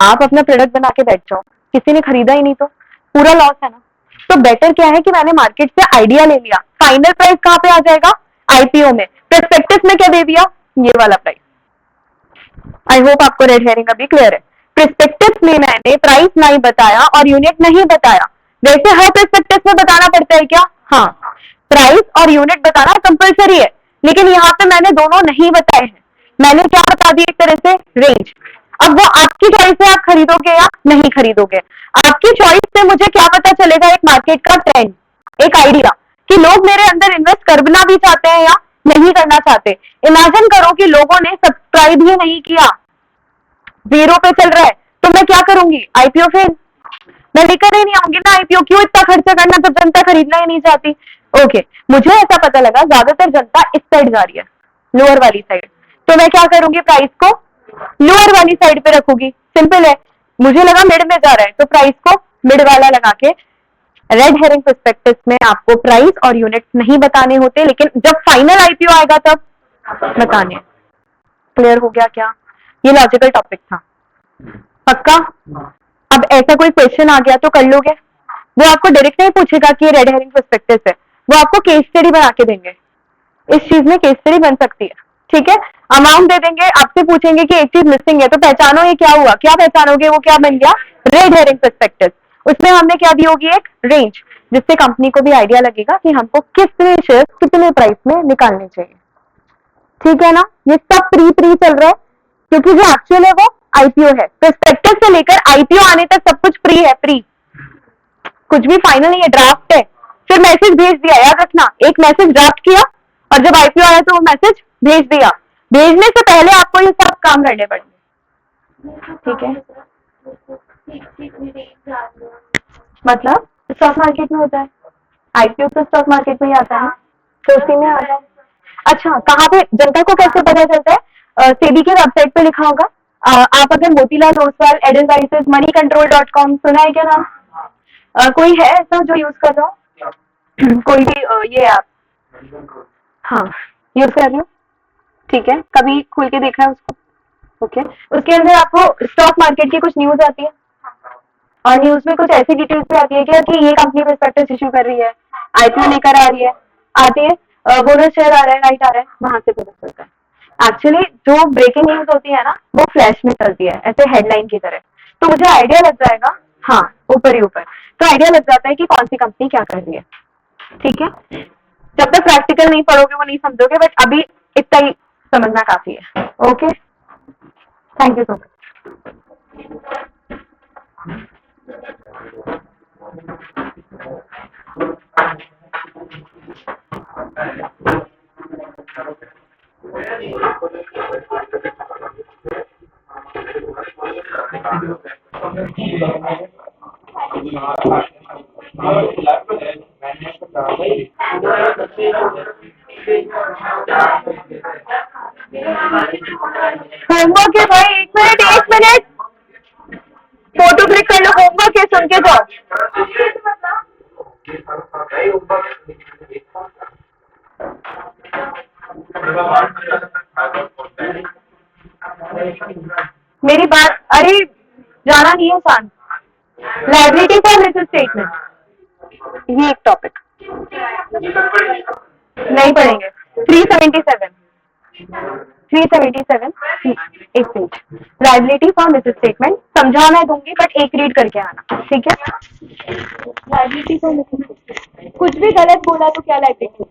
आप अपना प्रोडक्ट बना के बैठ जाओ, किसी ने खरीदा ही नहीं तो पूरा लॉस है ना। तो बेटर क्या है कि मैंने मार्केट से आइडिया ले लिया, फाइनल प्राइस कहाँ पे आ जाएगा? आईपीओ में। प्रोस्पेक्टस में क्या दे दिया? ये वाला प्राइस। आई होप आपको रेड हेरिंग अभी क्लियर है। प्रोस्पेक्टस में मैंने प्राइस नहीं बताया और यूनिट नहीं बताया, वैसे हर प्रोस्पेक्टस में बताना पड़ता है क्या? हाँ, प्राइस और यूनिट बताना कंपलसरी है, लेकिन यहाँ पे मैंने दोनों नहीं बताए हैं। मैंने क्या बता दी, एक तरह से रेंज। अब वो आपकी चॉइस है, आप खरीदोगे या नहीं खरीदोगे। आपकी चॉइस से मुझे क्या पता चलेगा, एक मार्केट का ट्रेंड, एक आइडिया कि लोग मेरे अंदर इन्वेस्ट करना भी चाहते हैं या नहीं करना चाहते। इमेजिन करो कि लोगों ने सब्सक्राइब ही नहीं किया, 0 पे चल रहा है, तो मैं क्या करूंगी? आईपीओ फेल, मैं लेकर ही नहीं आऊंगी ना आईपीओ। क्यों इतना खर्चा करना, तो जनता खरीदना ही नहीं चाहती। ओके, मुझे ऐसा पता लगा ज्यादातर जनता इस साइड जा रही है, लोअर वाली साइड, तो मैं क्या करूंगी, प्राइस को लोअर वाली साइड पे रखूंगी। सिंपल है, मुझे लगा मिड में जा रहा है तो प्राइस को मिड वाला लगा के। रेड हेरिंग पर्सपेक्टिव में आपको प्राइस और यूनिट नहीं बताने होते, लेकिन जब फाइनल आईपीओ आएगा तब बताने। क्लियर हो गया क्या? ये लॉजिकल टॉपिक था, पक्का? अब ऐसा कोई क्वेश्चन आ गया तो कर लोगे, वो आपको डायरेक्ट नहीं पूछेगा कि ये रेड हेरिंग पर्सपेक्टिव है, वो आपको केस स्टडी बना के देंगे। इस चीज में केस स्टडी बन सकती है, ठीक है। अमाउंट दे देंगे, आपसे पूछेंगे कि एक चीज मिसिंग है तो पहचानो ये क्या हुआ, क्या पहचानोगे? वो क्या बन गया? Red herring perspective. उसमें हमने क्या दी होगी, एक रेंज, जिससे कंपनी को भी आइडिया लगेगा कि हमको कितने शेयर कितने प्राइस में निकालने चाहिए, ठीक है ना। ये सब प्री चल रहा है, क्योंकि जो एक्चुअल है वो आईपीओ है। प्रोस्पेक्टस से लेकर आईपीओ आने तक सब कुछ प्री है, प्री, कुछ भी फाइनल नहीं है, ड्राफ्ट है। फिर मैसेज भेज दिया, याद रखना, एक मैसेज ड्राफ्ट किया और जब आईपीओ आया तो वो मैसेज भेज दिया। भेजने से पहले आपको ये सब काम करने पड़ेंगे, ठीक है। मतलब स्टॉक मार्केट में होता है, आईपीओ तो स्टॉक मार्केट में ही आता है, तो उसी में आ जाए। अच्छा, कहाँ पे जनता को कैसे पता चलता है? सेबी के वेबसाइट पे लिखा होगा। आप अगर मोतीलाल ओसवाल एडवाइसेस moneycontrol.com सुना है क्या नाम? कोई है ऐसा जो यूज कर रहा हो? कोई भी ये ऐप? हाँ, यूज कर रही हो, ठीक है। कभी खोल के देखा है उसको? ओके। उसके अंदर आपको स्टॉक मार्केट की कुछ न्यूज आती है, और न्यूज में कुछ ऐसी डिटेल्स भी आती है क्या कि ये कंपनी प्रोस्पेक्टस इशू कर रही है, आईपीओ लेकर आ रही है, आती है, बोनस शेयर आ रहा है, राइट आ रहा है, वहां से पता चलता है। एक्चुअली जो ब्रेकिंग न्यूज होती है ना, वो फ्लैश में चलती है ऐसे हेडलाइन की तरह, तो मुझे आइडिया लग जाएगा, हाँ ऊपर ही ऊपर, तो आइडिया लग जाता है कि कौन सी कंपनी क्या कर रही है, ठीक है। जब तक प्रैक्टिकल नहीं पढ़ोगे वो नहीं समझोगे, बट अभी इतना ही समझना काफी है। Okay, thank you so much. Homework है भाई, एक मिनट फोटो क्लिक कर लो, होमवर्क है, सुन के जाओ। मेरी बात, अरे जाना नहीं है शांत। लाइबिलिटी फॉर मिसेस स्टेटमेंट, ये एक टॉपिक नहीं पढ़ेंगे। 377 एक page, liability for Mrs statement समझा मैं दूंगी, बट एक रीड करके आना, ठीक है। लाइबिलिटी फॉर मिसेस, कुछ भी गलत बोला तो क्या लाइबिलिटी?